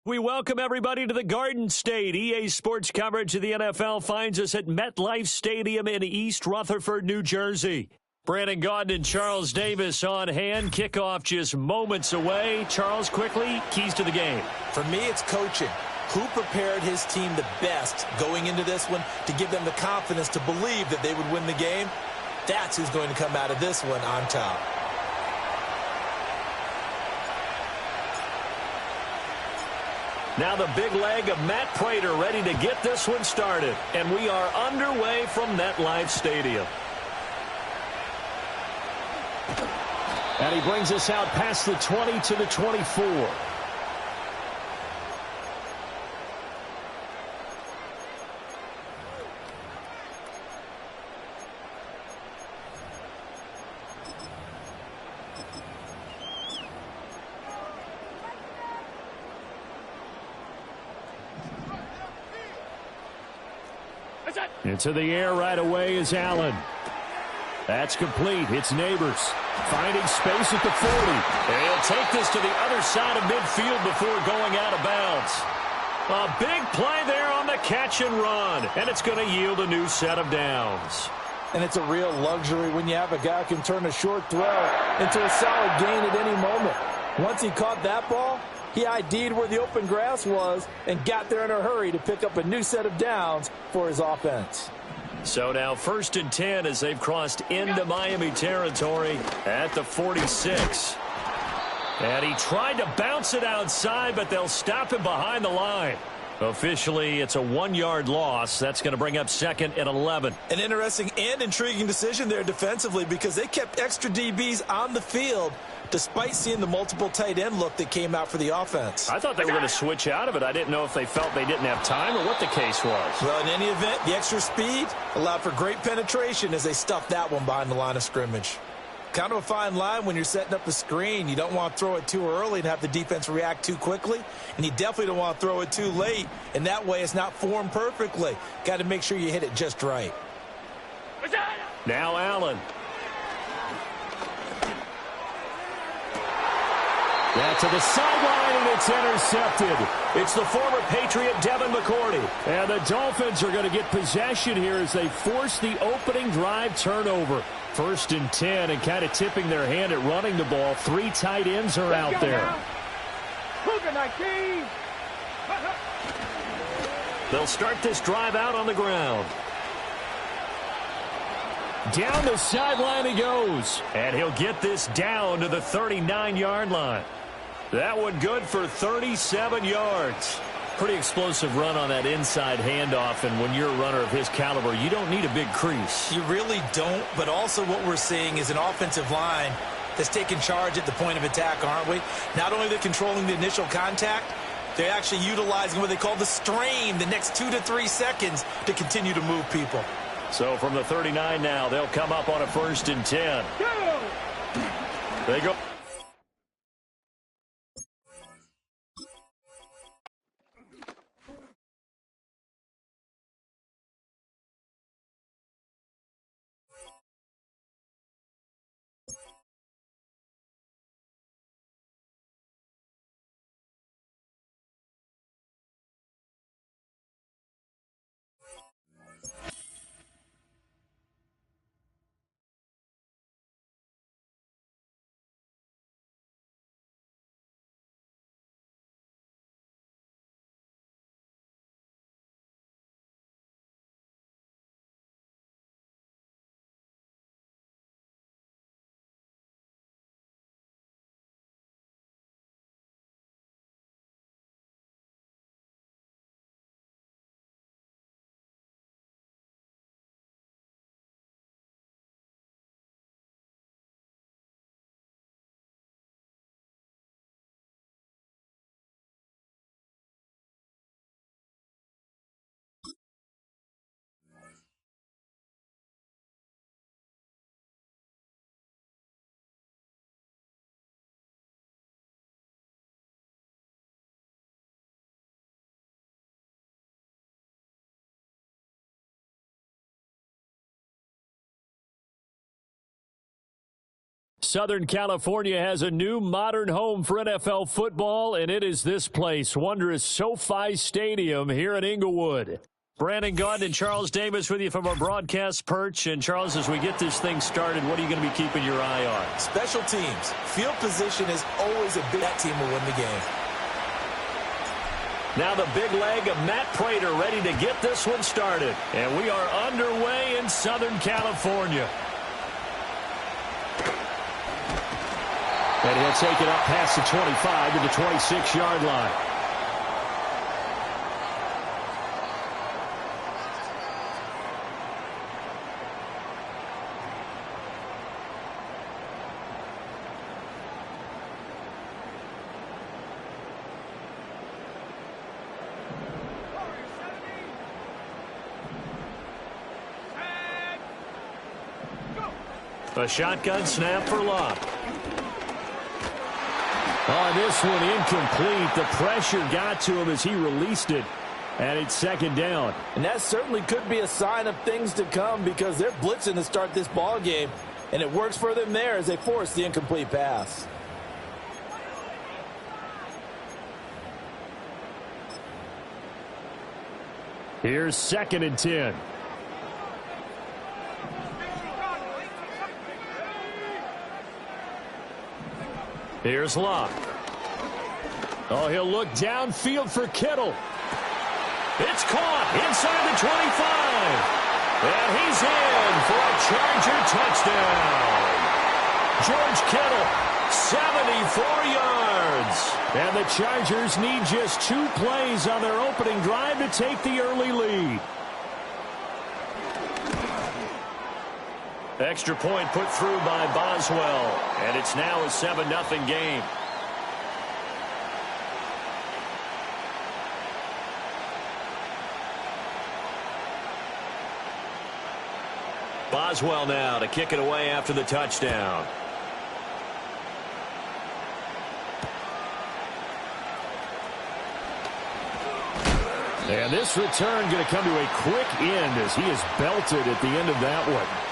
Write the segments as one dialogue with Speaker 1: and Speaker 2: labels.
Speaker 1: We welcome everybody to the Garden State. EA Sports coverage of the NFL finds us at MetLife Stadium in East Rutherford, New Jersey. Brandon Gaudin and Charles Davis on hand. Kickoff just moments away. Charles, quickly, keys to the game.
Speaker 2: For me, it's coaching. Who prepared his team the best going into this one to give them the confidence to believe that they would win the game? That's who's going to come out of this one on top.
Speaker 1: Now the big leg of Matt Prater ready to get this one started. And we are underway from MetLife Stadium. And he brings us out past the 20 to the 24. Into the air right away is Allen. That's complete. It's Neighbors. Finding space at the 40. And he'll take this to the other side of midfield before going out of bounds. A big play there on the catch and run. And it's going to yield a new set of downs.
Speaker 2: And it's a real luxury when you have a guy who can turn a short throw into a solid gain at any moment. Once he caught that ball, he ID'd where the open grass was and got there in a hurry to pick up a new set of downs for his offense.
Speaker 1: So now 1st and 10 as they've crossed into Miami territory at the 46. And he tried to bounce it outside, but they'll stop him behind the line. Officially, it's a 1-yard loss. That's going to bring up 2nd and 11.
Speaker 2: An interesting and intriguing decision there defensively because they kept extra DBs on the field despite seeing the multiple tight end look that came out for the offense.
Speaker 1: I thought they were going to switch out of it. I didn't know if they felt they didn't have time or what the case was.
Speaker 2: Well, in any event, the extra speed allowed for great penetration as they stuffed that one behind the line of scrimmage. Kind of a fine line when you're setting up a screen. You don't want to throw it too early and have the defense react too quickly. And you definitely don't want to throw it too late. And that way it's not formed perfectly. Got to make sure you hit it just right.
Speaker 1: Now Allen. Back to the sideline, and it's intercepted. It's the former Patriot Devin McCourty. And the Dolphins are going to get possession here as they force the opening drive turnover. 1st and 10, and kind of tipping their hand at running the ball. 3 tight ends are out there. They'll start this drive out on the ground. Down the sideline he goes. And he'll get this down to the 39-yard line. That one good for 37 yards. Pretty explosive run on that inside handoff, and when you're a runner of his caliber, you don't need a big crease.
Speaker 2: You really don't, but also what we're seeing is an offensive line that's taking charge at the point of attack, aren't we? Not only are they controlling the initial contact, they're actually utilizing what they call the strain, the next 2 to 3 seconds to continue to move people.
Speaker 1: So from the 39 now, they'll come up on a 1st and 10. They go. Southern California has a new modern home for NFL football, and it is this place, wondrous SoFi Stadium here in Inglewood. Brandon Gaudin and Charles Davis with you from our broadcast perch. And, Charles, as we get this thing started, what are you going to be keeping your eye on?
Speaker 2: Special teams. Field position is always a big team will win the game.
Speaker 1: Now the big leg of Matt Prater ready to get this one started. And we are underway in Southern California. And he'll take it up past the 25 to the 26-yard line. A shotgun snap for Locke. On this one, incomplete. The pressure got to him as he released it, and it's second down.
Speaker 2: And that certainly could be a sign of things to come because they're blitzing to start this ball game, and it works for them there as they force the incomplete pass.
Speaker 1: Here's 2nd and 10. Here's Locke. Oh, he'll look downfield for Kittle. It's caught inside the 25. And he's in for a Charger touchdown. George Kittle, 74 yards. And the Chargers need just 2 plays on their opening drive to take the early lead. Extra point put through by Boswell, and it's now a 7-0 game. Boswell now to kick it away after the touchdown. And this return going to come to a quick end as he is belted at the end of that one.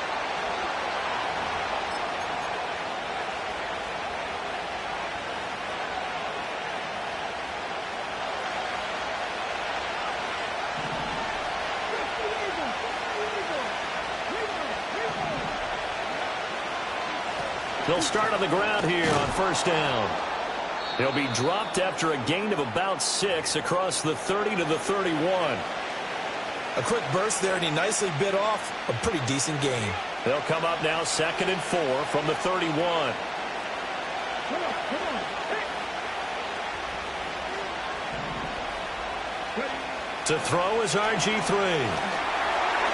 Speaker 1: They'll start on the ground here on first down. He'll be dropped after a gain of about 6 across the 30 to the 31.
Speaker 2: A quick burst there, and he nicely bit off a pretty decent gain.
Speaker 1: They'll come up now 2nd and 4 from the 31. To throw is RG3.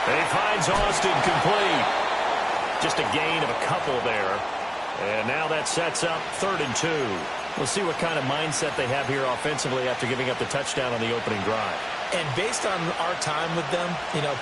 Speaker 1: He finds Austin complete. Just a gain of a couple there. And now that sets up 3rd and 2. We'll see what kind of mindset they have here offensively after giving up the touchdown on the opening drive.
Speaker 2: And based on our time with them,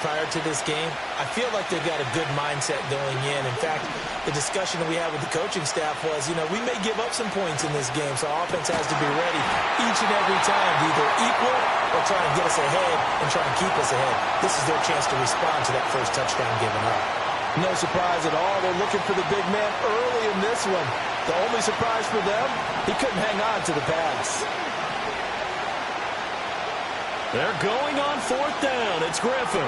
Speaker 2: prior to this game, I feel like they've got a good mindset going in. In fact, the discussion that we had with the coaching staff was, we may give up some points in this game, so our offense has to be ready each and every time to either equal or try and get us ahead and try and keep us ahead. This is their chance to respond to that first touchdown given up. No surprise at all. They're looking for the big man early in this one. The only surprise for them, he couldn't hang on to the pass.
Speaker 1: They're going on 4th down. It's Griffin.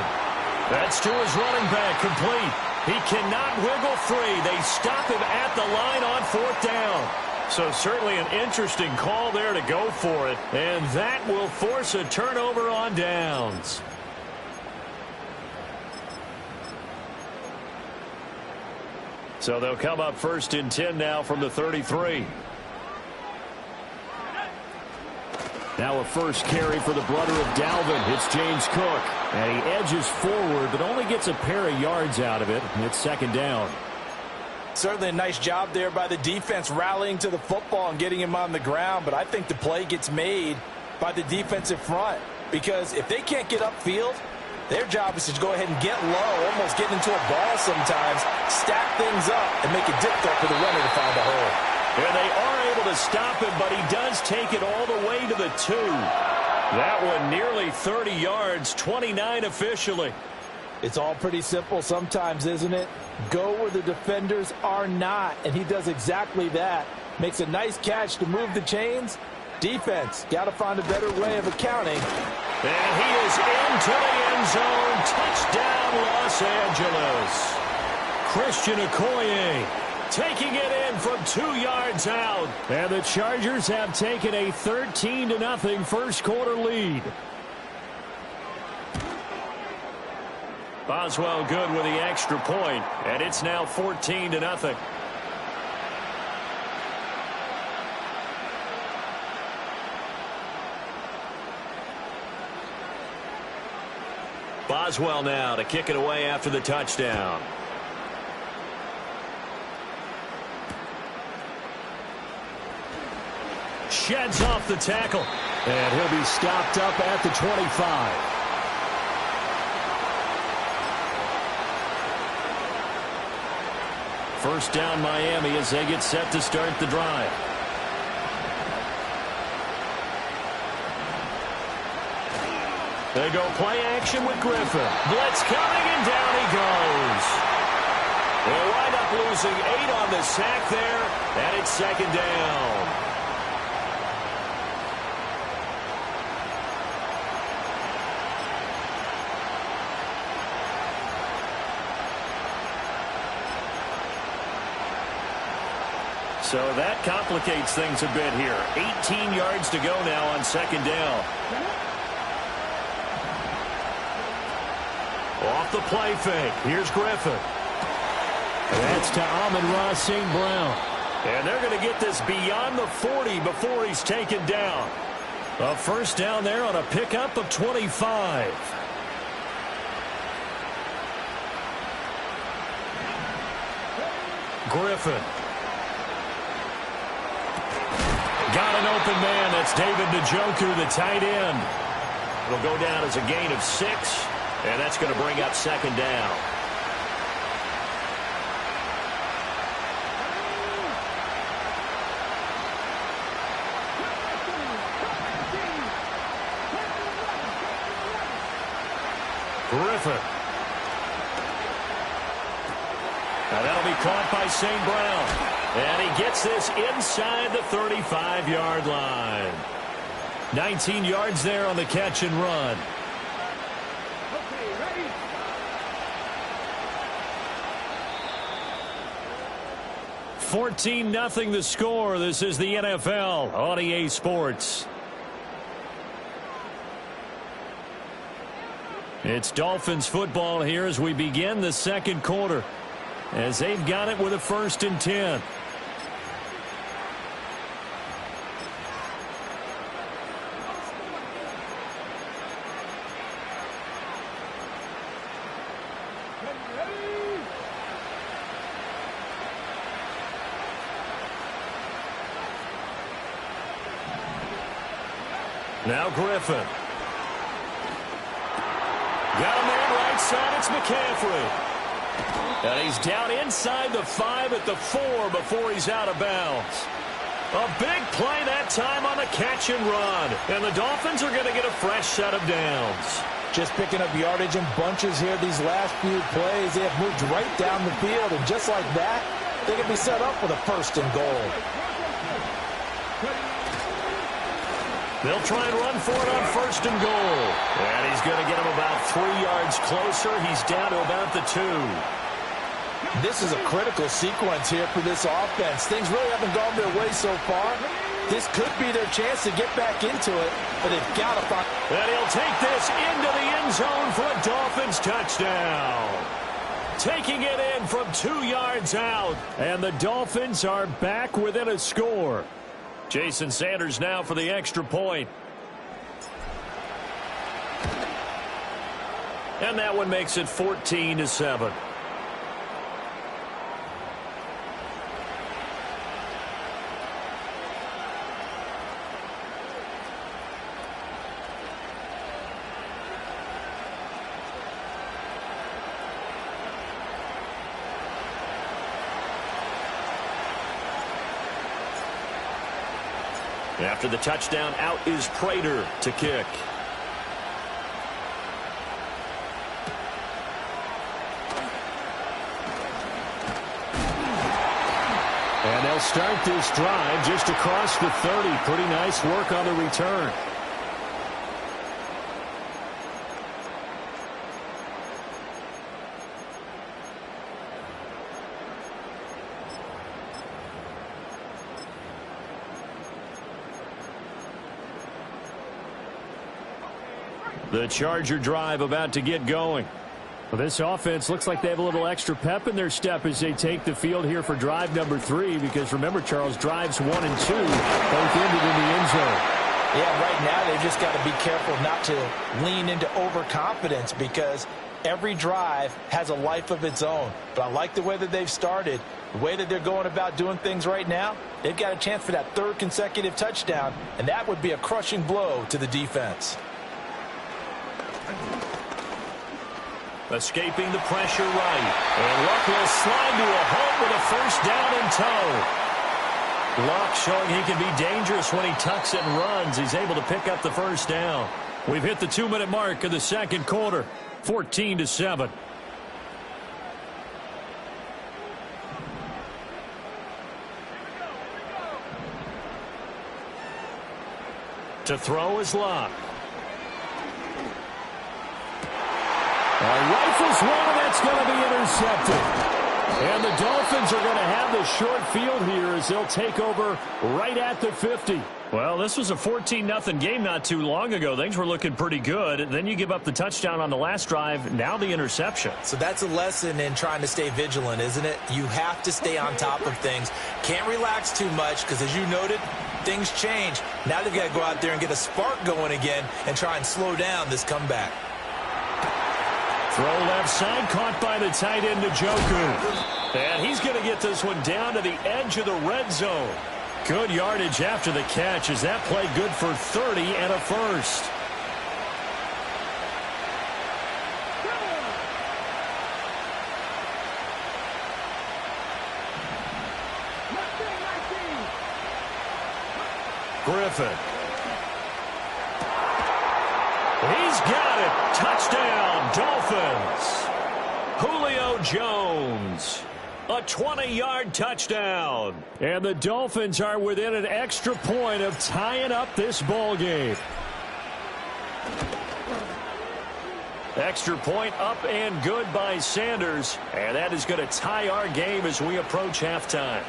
Speaker 1: That's to his running back, complete. He cannot wiggle free. They stop him at the line on 4th down. So certainly an interesting call there to go for it. And that will force a turnover on downs. So they'll come up 1st and 10 now from the 33. Now a first carry for the brother of Dalvin. It's James Cook. And he edges forward, but only gets a pair of yards out of it. And it's 2nd down.
Speaker 2: Certainly a nice job there by the defense rallying to the football and getting him on the ground. But I think the play gets made by the defensive front. Because if they can't get upfield, their job is to go ahead and get low, almost get into a ball sometimes, stack things up, and make it difficult for the runner to find a hole.
Speaker 1: And they are able to stop him, but he does take it all the way to the 2. That one nearly 30 yards, 29 officially.
Speaker 2: It's all pretty simple sometimes, isn't it? Go where the defenders are not, and he does exactly that. Makes a nice catch to move the chains. Defense, got to find a better way of accounting.
Speaker 1: And he is into the end zone. Touchdown, Los Angeles. Christian Okoye taking it in from 2 yards out. And the Chargers have taken a 13-0 first quarter lead. Boswell good with the extra point, and it's now 14-0. Boswell now to kick it away after the touchdown. Sheds off the tackle. And he'll be stopped up at the 25. First down Miami as they get set to start the drive. They go play action with Griffin. Blitz coming, and down he goes. They'll wind up losing 8 on the sack there, and it's second down. So that complicates things a bit here. 18 yards to go now on second down. Off the play fake. Here's Griffin. That's to Amon-Ra St. Brown. And they're going to get this beyond the 40 before he's taken down. A first down there on a pickup of 25. Griffin. Got an open man. That's David Njoku, the tight end. It'll go down as a gain of 6, and that's going to bring up second down. Griffin. Now that'll be caught by St. Brown. And he gets this inside the 35-yard line. 19 yards there on the catch and run.
Speaker 3: Okay, ready?
Speaker 1: 14-0 the score. This is the NFL on EA Sports. It's Dolphins football here as we begin the second quarter, as they've got it with a 1st and 10. Now Griffin. Got a man right side. It's McCaffrey. And he's down inside the 5 at the 4 before he's out of bounds. A big play that time on the catch and run. And the Dolphins are going to get a fresh set of downs.
Speaker 2: Just picking up yardage in bunches here these last few plays. They have moved right down the field, and just like that, they can be set up with a 1st and goal.
Speaker 1: They'll try and run for it on 1st and goal. And he's going to get him about 3 yards closer. He's down to about the 2.
Speaker 2: This is a critical sequence here for this offense. Things really haven't gone their way so far. This could be their chance to get back into it, but they've got to find.
Speaker 1: And he'll take this into the end zone for a Dolphins touchdown. Taking it in from 2 yards out. And the Dolphins are back within a score. Jason Sanders now for the extra point. And that one makes it 14-7. After the touchdown, out is Prater to kick. start this drive just across the 30. Pretty nice work on the return. The Charger drive about to get going. Well, this offense looks like they have a little extra pep in their step as they take the field here for drive number 3. Because remember, Charles, drives 1 and 2 both ended in the end zone.
Speaker 2: Yeah, right now they've just got to be careful not to lean into overconfidence because every drive has a life of its own. But I like the way that they've started, the way that they're going about doing things right now. They've got a chance for that 3rd consecutive touchdown, and that would be a crushing blow to the defense.
Speaker 1: Escaping the pressure right. And Luck will slide to a home with a first down in tow. Luck showing he can be dangerous when he tucks it and runs. He's able to pick up the first down. We've hit the 2-minute mark of the second quarter. 14-7. To throw is Luck. Rifles one, and that's going to be intercepted. And the Dolphins are going to have the short field here as they'll take over right at the 50. Well, this was a 14-0 game not too long ago. Things were looking pretty good. Then you give up the touchdown on the last drive. Now the interception.
Speaker 2: So that's a lesson in trying to stay vigilant, isn't it? You have to stay on top of things. Can't relax too much because, as you noted, things change. Now they've got to go out there and get a spark going again and try and slow down this comeback.
Speaker 1: Throw left side, caught by the tight end, Njoku. And he's going to get this one down to the edge of the red zone. Good yardage after the catch as that play good for 30 and a first. Griffin. He's got it. Touchdown, Dolphins. Julio Jones. A 20-yard touchdown. And the Dolphins are within an extra point of tying up this ball game. Extra point up and good by Sanders. And that is going to tie our game as we approach halftime.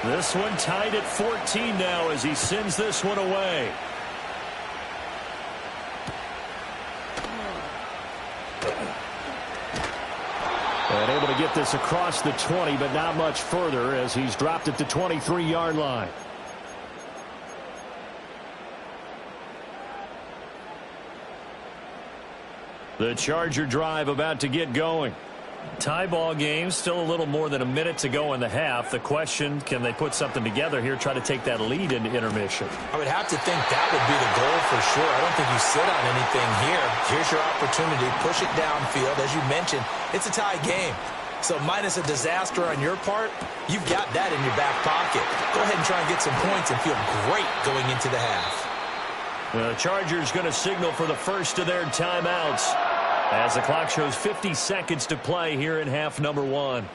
Speaker 1: This one tied at 14 now as he sends this one away. And able to get this across the 20, but not much further as he's dropped at the 23-yard line. The Charger drive about to get going. Tie ball game, still a little more than a minute to go in the half. The question, can they put something together here, try to take that lead into intermission?
Speaker 2: I would have to think that would be the goal for sure. I don't think you sit on anything here. Here's your opportunity. Push it downfield. As you mentioned, it's a tie game. So minus a disaster on your part, you've got that in your back pocket. Go ahead and try and get some points and feel great going into the half.
Speaker 1: The Chargers going to signal for the first of their timeouts, as the clock shows 50 seconds to play here in half number 1.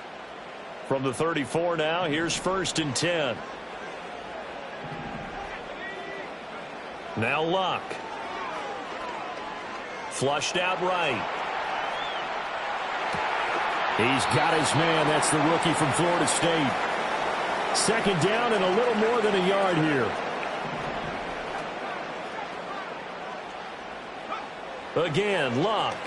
Speaker 1: From the 34 now, here's 1st and 10. Now Luck. Flushed out right. He's got his man. That's the rookie from Florida State. 2nd down and a little more than a yard here. Again, Luck.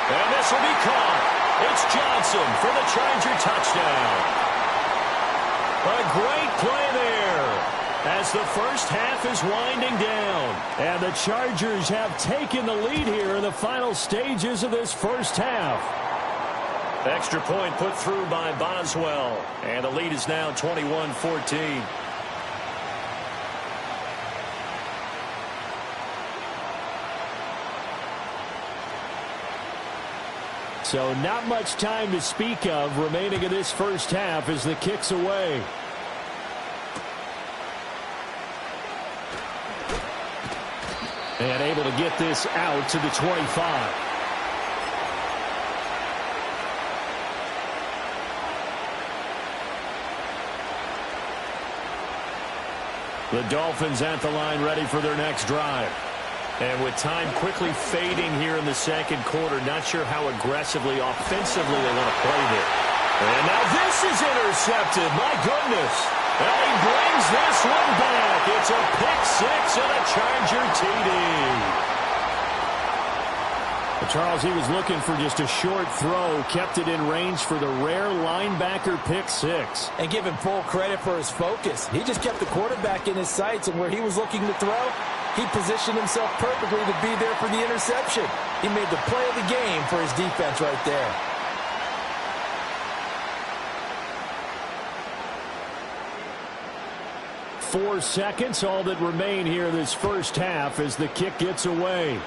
Speaker 1: And this will be caught. It's Johnson for the Charger touchdown. A great play there as the first half is winding down. And the Chargers have taken the lead here in the final stages of this first half. Extra point put through by Boswell. And the lead is now 21-14. So not much time to speak of remaining in this first half as the kick's away. And able to get this out to the 25. The Dolphins at the line ready for their next drive. And with time quickly fading here in the second quarter, not sure how aggressively, offensively they want to play here. And now this is intercepted. My goodness. And he brings this one back. It's a pick six and a Charger TD. Charles, he was looking for just a short throw, kept it in range for the rare linebacker pick six.
Speaker 2: And give him full credit for his focus. He just kept the quarterback in his sights, and where he was looking to throw, he positioned himself perfectly to be there for the interception. He made the play of the game for his defense right there.
Speaker 1: Four seconds, all that remain here this first half as the kick gets away.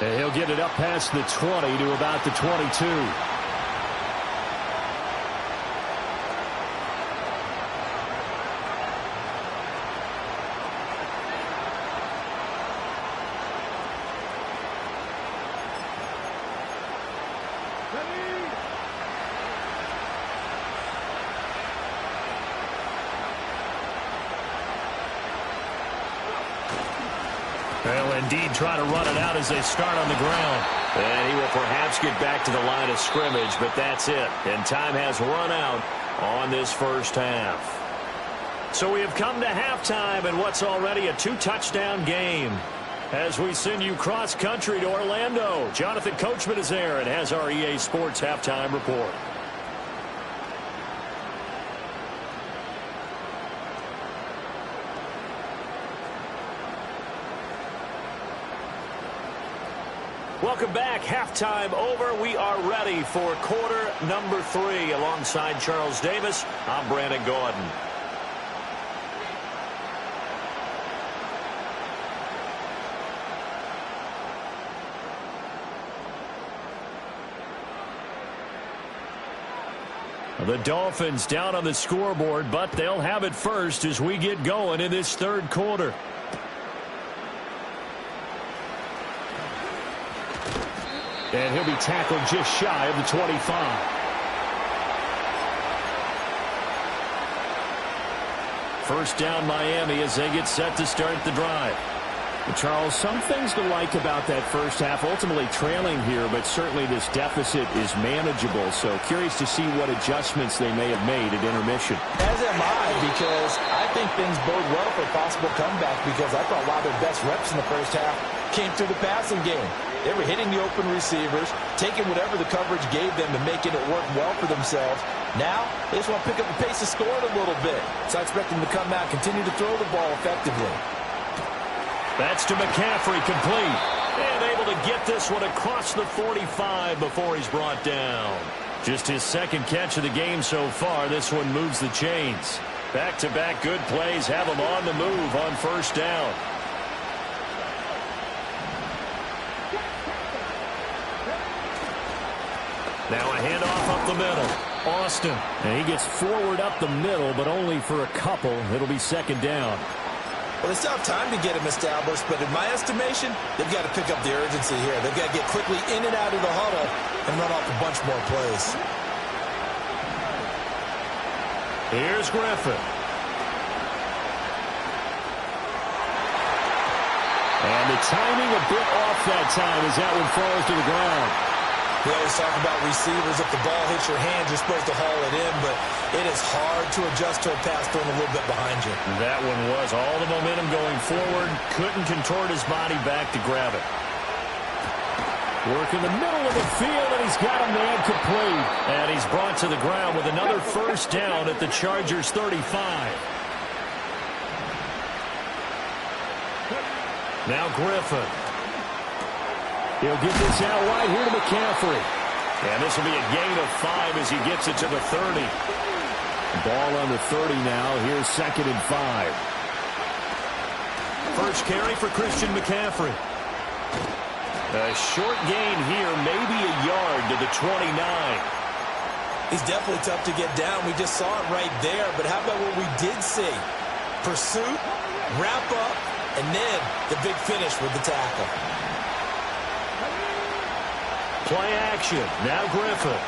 Speaker 1: And he'll get it up past the 20 to about the 22. They'll indeed try to run it out as they start on the ground. And he will perhaps get back to the line of scrimmage, but that's it. And time has run out on this first half. So we have come to halftime in what's already a two-touchdown game. As we send you cross-country to Orlando, Jonathan Coachman is there and has our EA Sports halftime report. Welcome back. Halftime over. We are ready for quarter number 3. Alongside Charles Davis, I'm Brandon Gordon. The Dolphins down on the scoreboard, but they'll have it first as we get going in this third quarter. And he'll be tackled just shy of the 25. First down Miami as they get set to start the drive. Charles, some things to like about that first half. Ultimately trailing here, but certainly this deficit is manageable. So curious to see what adjustments they may have made at intermission.
Speaker 2: As am I, because I think things bode well for a possible comeback, because I thought a lot of their best reps in the first half came through the passing game. They were hitting the open receivers, taking whatever the coverage gave them and making it work well for themselves. Now, they just want to pick up the pace of scoring a little bit. So I expect them to come out, continue to throw the ball effectively.
Speaker 1: That's to McCaffrey, complete. And able to get this one across the 45 before he's brought down. Just his second catch of the game so far. This one moves the chains. Back-to-back good plays have him on the move on first down. Now a handoff up the middle. Austin. And he gets forward up the middle, but only for a couple. It'll be second down.
Speaker 2: Well, they still have time to get him established, but in my estimation, they've got to pick up the urgency here. They've got to get quickly in and out of the huddle and run off a bunch more plays.
Speaker 1: Here's Griffin. And the timing a bit off that time as that one falls to the ground.
Speaker 2: We always talk about receivers. If the ball hits your hand, you're supposed to haul it in, but it is hard to adjust to a pass thrown a little bit behind you.
Speaker 1: That one was all the momentum going forward. Couldn't contort his body back to grab it. Work in the middle of the field, and he's got a man complete. And he's brought to the ground with another first down at the Chargers' 35. Now Griffin. He'll get this out wide here to McCaffrey. And this will be a gain of 5 as he gets it to the 30. Ball on the 30 now. Here's 2nd and 5. First carry for Christian McCaffrey. A short gain here, maybe a yard to the 29.
Speaker 2: He's definitely tough to get down. We just saw it right there. But how about what we did see? Pursuit, wrap up, and then the big finish with the tackle.
Speaker 1: Play action. Now Griffin.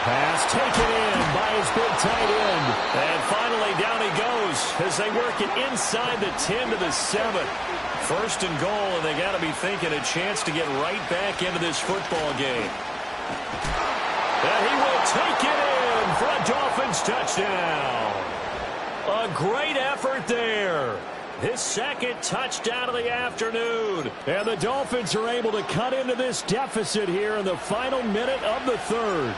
Speaker 1: Pass taken in by his big tight end. And finally down he goes as they work it inside the 10 to the 7. First and goal, and they got to be thinking a chance to get right back into this football game. And he will take it in for a Dolphins touchdown. A great effort there. His second touchdown of the afternoon. And the Dolphins are able to cut into this deficit here in the final minute of the third.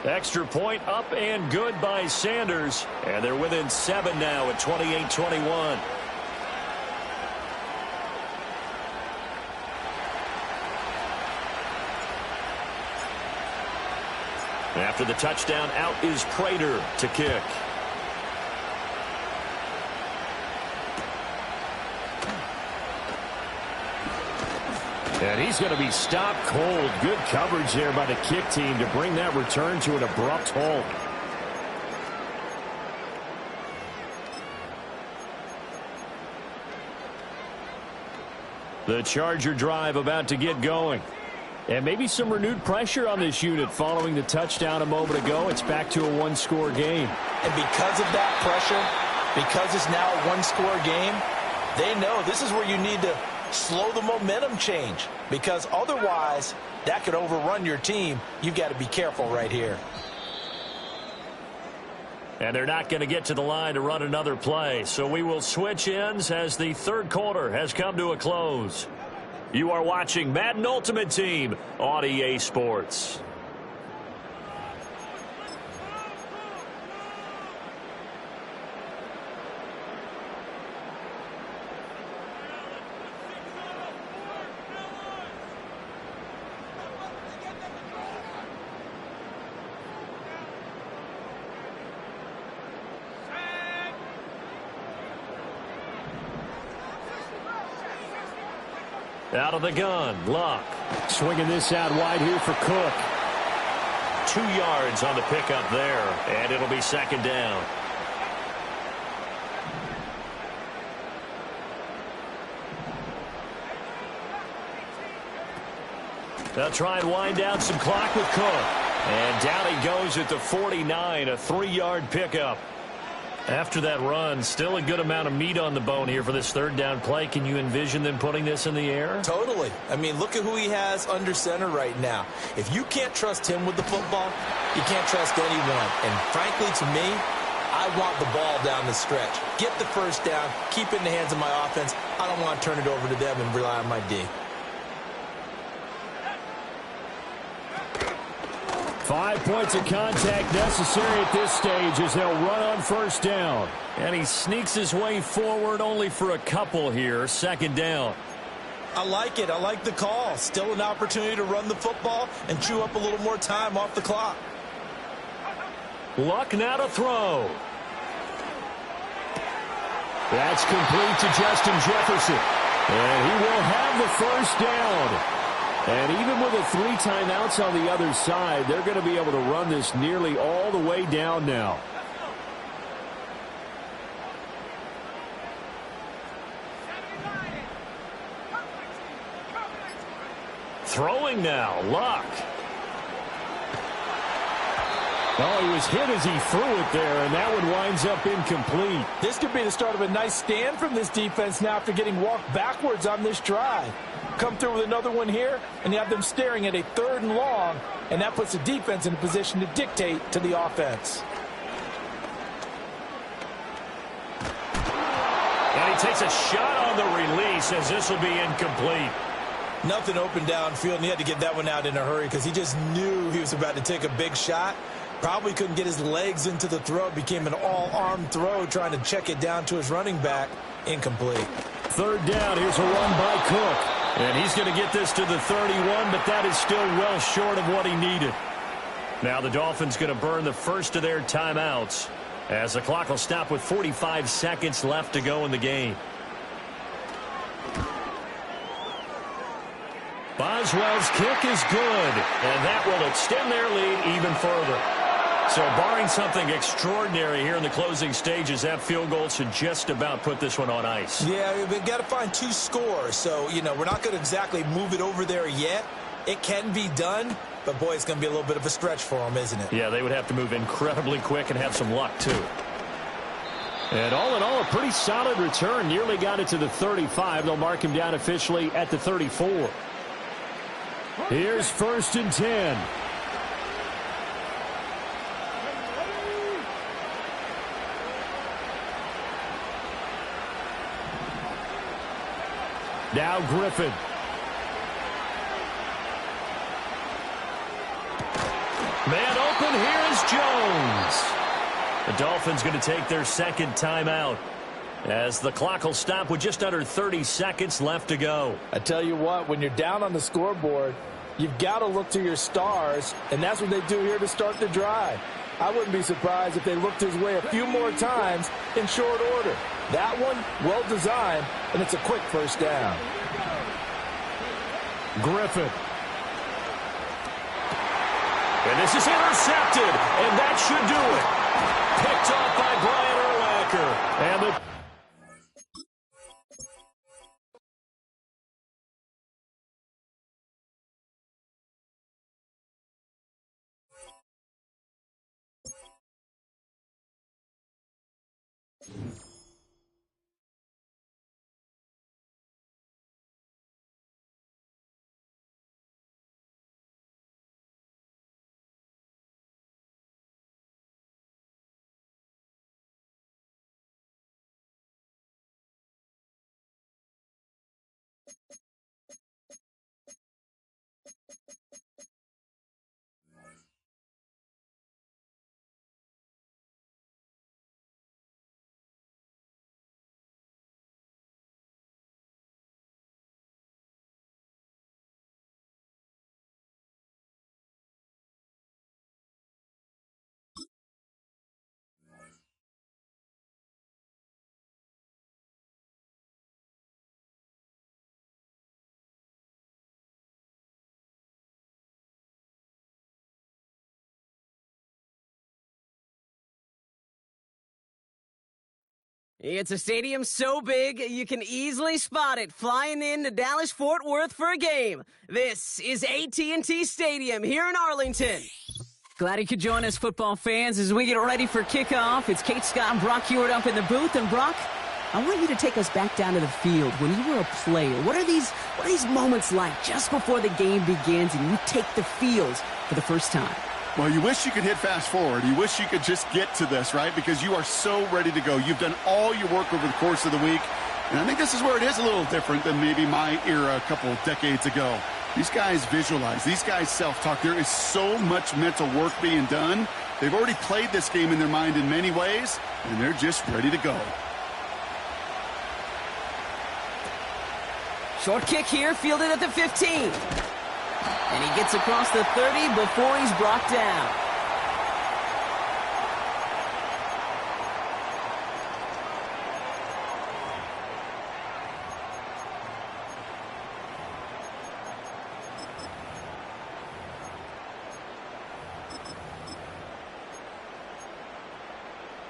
Speaker 1: Extra point up and good by Sanders. And they're within 7 now at 28-21. After the touchdown, out is Prater to kick. And he's going to be stopped cold. Good coverage there by the kick team to bring that return to an abrupt halt. The Charger drive about to get going. And maybe some renewed pressure on this unit following the touchdown a moment ago. It's back to a one-score game.
Speaker 2: And because of that pressure, because it's now a one-score game, they know this is where you need to slow the momentum change, because otherwise that could overrun your team. You've got to be careful right here.
Speaker 1: And they're not going to get to the line to run another play, so we will switch ends as the third quarter has come to a close. You are watching Madden Ultimate Team on EA Sports. Out of the gun, Luck. Swinging this out wide here for Cook. 2 yards on the pickup there, and it'll be second down. They'll try and wind down some clock with Cook. And down he goes at the 49, a 3-yard pickup. After that run, still a good amount of meat on the bone here for this third down play. Can you envision them putting this in the air?
Speaker 2: Totally. I mean, look at who he has under center right now. If you can't trust him with the football, you can't trust anyone. And frankly, to me, I want the ball down the stretch. Get the first down, keep it in the hands of my offense. I don't want to turn it over to them and rely on my D.
Speaker 1: 5 points of contact necessary at this stage as they'll run on first down. And he sneaks his way forward only for a couple here. Second down.
Speaker 2: I like it. I like the call. Still an opportunity to run the football and chew up a little more time off the clock.
Speaker 1: Luck now to throw. That's complete to Justin Jefferson. And he will have the first down. And even with the 3 timeouts on the other side, they're going to be able to run this nearly all the way down now. Throwing now, Luck. Oh, he was hit as he threw it there, and that one winds up incomplete.
Speaker 2: This could be the start of a nice stand from this defense now after getting walked backwards on this drive. Come through with another one here, and you have them staring at a 3rd and long, and that puts the defense in a position to dictate to the offense.
Speaker 1: And he takes a shot on the release as this will be incomplete.
Speaker 2: Nothing open downfield, and he had to get that one out in a hurry because he just knew he was about to take a big shot. Probably couldn't get his legs into the throw. Became an all-arm throw trying to check it down to his running back. Incomplete.
Speaker 1: 3rd down. Here's a run by Cook. And he's going to get this to the 31, but that is still well short of what he needed. Now the Dolphins going to burn the first of their timeouts as the clock will stop with 45 seconds left to go in the game. Boswell's kick is good, and that will extend their lead even further. So barring something extraordinary here in the closing stages, that field goal should just about put this one on ice.
Speaker 2: Yeah, we've got to find 2 scores. So, we're not going to exactly move it over there yet. It can be done, but, boy, it's going to be a little bit of a stretch for them, isn't it?
Speaker 1: Yeah, they would have to move incredibly quick and have some luck, too. And all in all, a pretty solid return. Nearly got it to the 35. They'll mark him down officially at the 34. Here's 1st and 10. Now Griffin. Man open, here is Jones. The Dolphins going to take their second timeout as the clock will stop with just under 30 seconds left to go.
Speaker 2: I tell you what, when you're down on the scoreboard, you've got to look to your stars, and that's what they do here to start the drive. I wouldn't be surprised if they looked his way a few more times in short order. That one, well designed, and it's a quick first down.
Speaker 1: Griffin. And this is intercepted, and that should do it. Picked off by Brian Urlacher. And the
Speaker 3: It's a stadium so big, you can easily spot it flying into Dallas-Fort Worth for a game. This is AT&T Stadium here in Arlington. Glad you could join us, football fans, as we get ready for kickoff. It's Kate Scott and Brock Hewitt up in the booth. And, Brock, I want you to take us back down to the field. When you were a player, what are these moments like just before the game begins and you take the field for the first time?
Speaker 4: Well, you wish you could hit fast forward. You wish you could just get to this, right? Because you are so ready to go. You've done all your work over the course of the week. And I think this is where it is a little different than maybe my era a couple of decades ago. These guys visualize. These guys self-talk. There is so much mental work being done. They've already played this game in their mind in many ways, and they're just ready to go.
Speaker 3: Short kick here, fielded at the 15. And he gets across the 30 before he's brought down.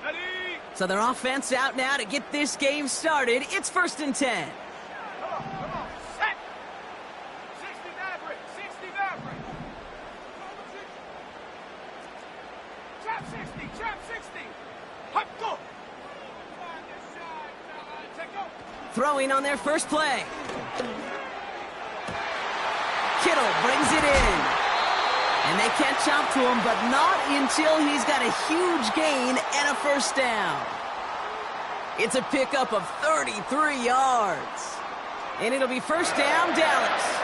Speaker 5: Ready?
Speaker 3: So their offense out now to get this game started. It's 1st and 10.
Speaker 5: Set. 60 Maverick. 60 Maverick. Trap 60. Trap 60. Hop, go.
Speaker 3: Throwing on their first play. Kittle brings it in. And they can't chop to him, but not until he's got a huge gain and a first down. It's a pickup of 33 yards. And it'll be first down, Dallas.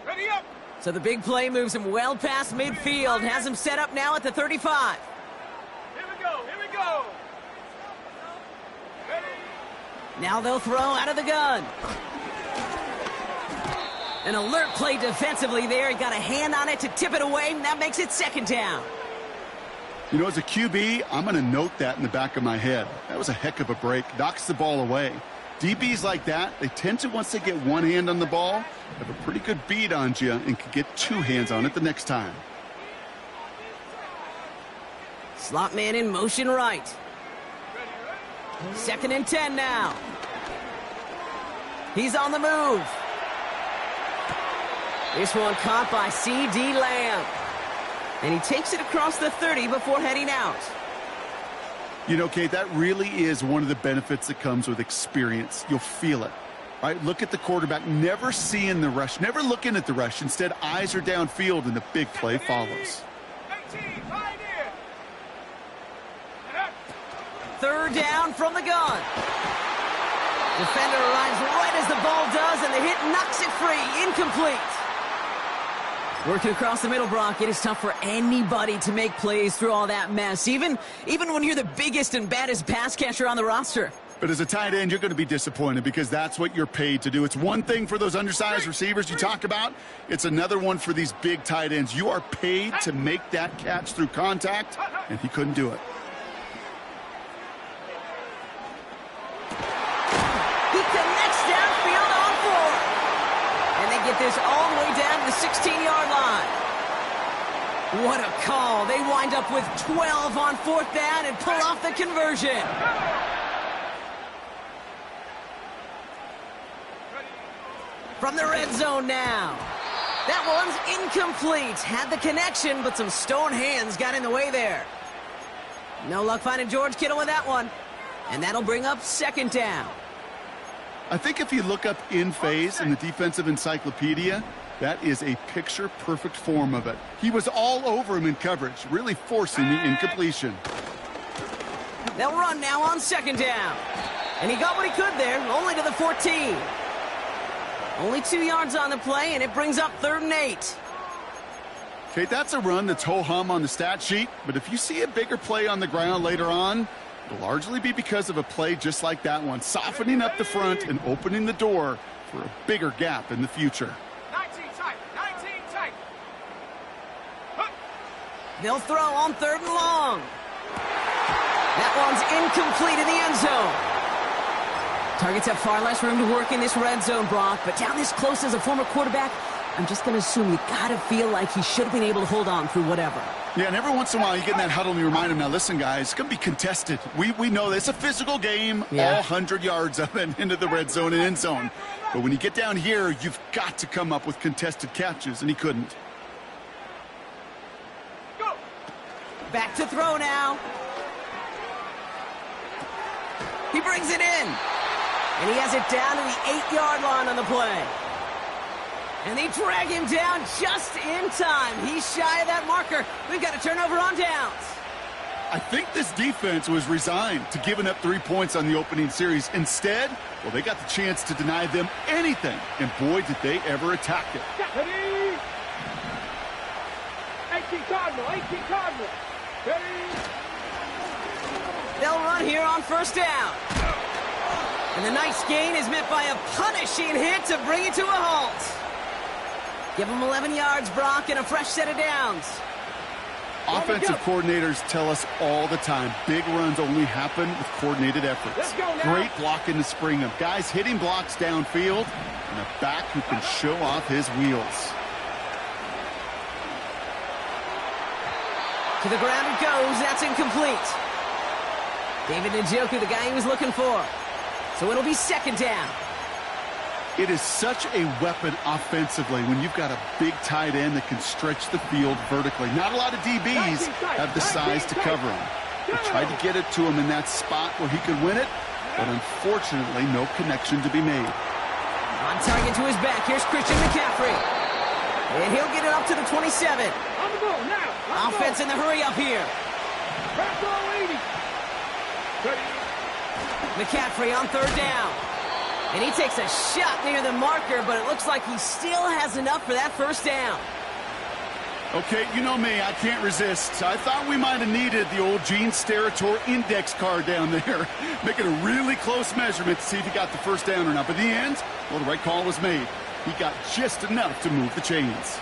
Speaker 5: Ready up.
Speaker 3: So the big play moves him well past midfield, has him set up now at the 35.
Speaker 5: Here we go, here we go. Ready?
Speaker 3: Now they'll throw out of the gun. An alert play defensively there. He got a hand on it to tip it away, and that makes it second down.
Speaker 4: You know, as a QB, I'm going to note that in the back of my head. That was a heck of a break. Knocks the ball away. DBs like that, they tend to, once they get one hand on the ball, have a pretty good beat on you and can get two hands on it the next time.
Speaker 3: Slot man in motion right. 2nd and 10 now. He's on the move. This one caught by C.D. Lamb. And he takes it across the 30 before heading out.
Speaker 4: You know, Kate, that really is one of the benefits that comes with experience. You'll feel it, right? Look at the quarterback, never seeing the rush, never looking at the rush. Instead, eyes are downfield, and the big play follows.
Speaker 5: 18, pioneer.
Speaker 3: 3rd down from the gun. Defender arrives right as the ball does, and the hit knocks it free. Incomplete. Working across the middle, Brock, it is tough for anybody to make plays through all that mess, even when you're the biggest and baddest pass catcher on the roster.
Speaker 4: But as a tight end, you're going to be disappointed because that's what you're paid to do. It's one thing for those undersized receivers you talk about. It's another one for these big tight ends. You are paid to make that catch through contact, and he couldn't do it.
Speaker 3: He connects downfield on 4. And they get this all the way down to the 16-yard line. What a call. They wind up with 12 on 4th down and pull off the conversion. From the red zone now. That one's incomplete. Had the connection, but some stone hands got in the way there. No luck finding George Kittle with that one. And that'll bring up 2nd down.
Speaker 4: I think if you look up in phase in the defensive encyclopedia, that is a picture-perfect form of it. He was all over him in coverage, really forcing the incompletion.
Speaker 3: They'll run now on 2nd down. And he got what he could there, only to the 14. Only 2 yards on the play, and it brings up 3rd and 8.
Speaker 4: Kate, that's a run that's ho-hum on the stat sheet, but if you see a bigger play on the ground later on, it'll largely be because of a play just like that one, softening up the front and opening the door for a bigger gap in the future.
Speaker 5: 19 tight, 19 tight.
Speaker 3: They'll throw on 3rd and long. That one's incomplete in the end zone. Targets have far less room to work in this red zone, Brock, but down this close as a former quarterback, I'm just going to assume you got to feel like he should have been able to hold on through whatever.
Speaker 4: Yeah, and every once in a while you get in that huddle and you remind him, now listen, guys, it's going to be contested. We know this. It's a physical game, all 100 yards of it into the red zone and end zone. But when you get down here, you've got to come up with contested catches, and he couldn't.
Speaker 5: Go.
Speaker 3: Back to throw now. He brings it in. And he has it down to the 8-yard line on the play. And they drag him down just in time. He's shy of that marker. We've got a turnover on downs.
Speaker 4: I think this defense was resigned to giving up 3 points on the opening series. Instead, well, they got the chance to deny them anything. And boy, did they ever attack it.
Speaker 5: Ready? 18 Cardinal, 18 Cardinal. Ready?
Speaker 3: They'll run here on 1st down. And the nice gain is met by a punishing hit to bring it to a halt. Give them 11 yards, Brock, and a fresh set of downs.
Speaker 4: Offensive coordinators tell us all the time, big runs only happen with coordinated efforts. Great blocking to spring them. Guys hitting blocks downfield, and a back who can show off his wheels.
Speaker 3: To the ground it goes. That's incomplete. David Njoku, the guy he was looking for. So it'll be 2nd down.
Speaker 4: It is such a weapon offensively when you've got a big tight end that can stretch the field vertically. Not a lot of DBs have the size to cover him. They tried to get it to him in that spot where he could win it, but unfortunately no connection to be made.
Speaker 3: On target to his back. Here's Christian McCaffrey. And he'll get it up to the 27.
Speaker 5: On the ball now.
Speaker 3: Offense in the hurry up here.
Speaker 5: Back ball 80. Ready?
Speaker 3: McCaffrey on 3rd down. And he takes a shot near the marker, but it looks like he still has enough for that 1st down.
Speaker 4: Okay, you know me, I can't resist. I thought we might have needed the old Gene Steratore index card down there, making a really close measurement to see if he got the first down or not. But in the end, well, the right call was made. He got just enough to move the chains.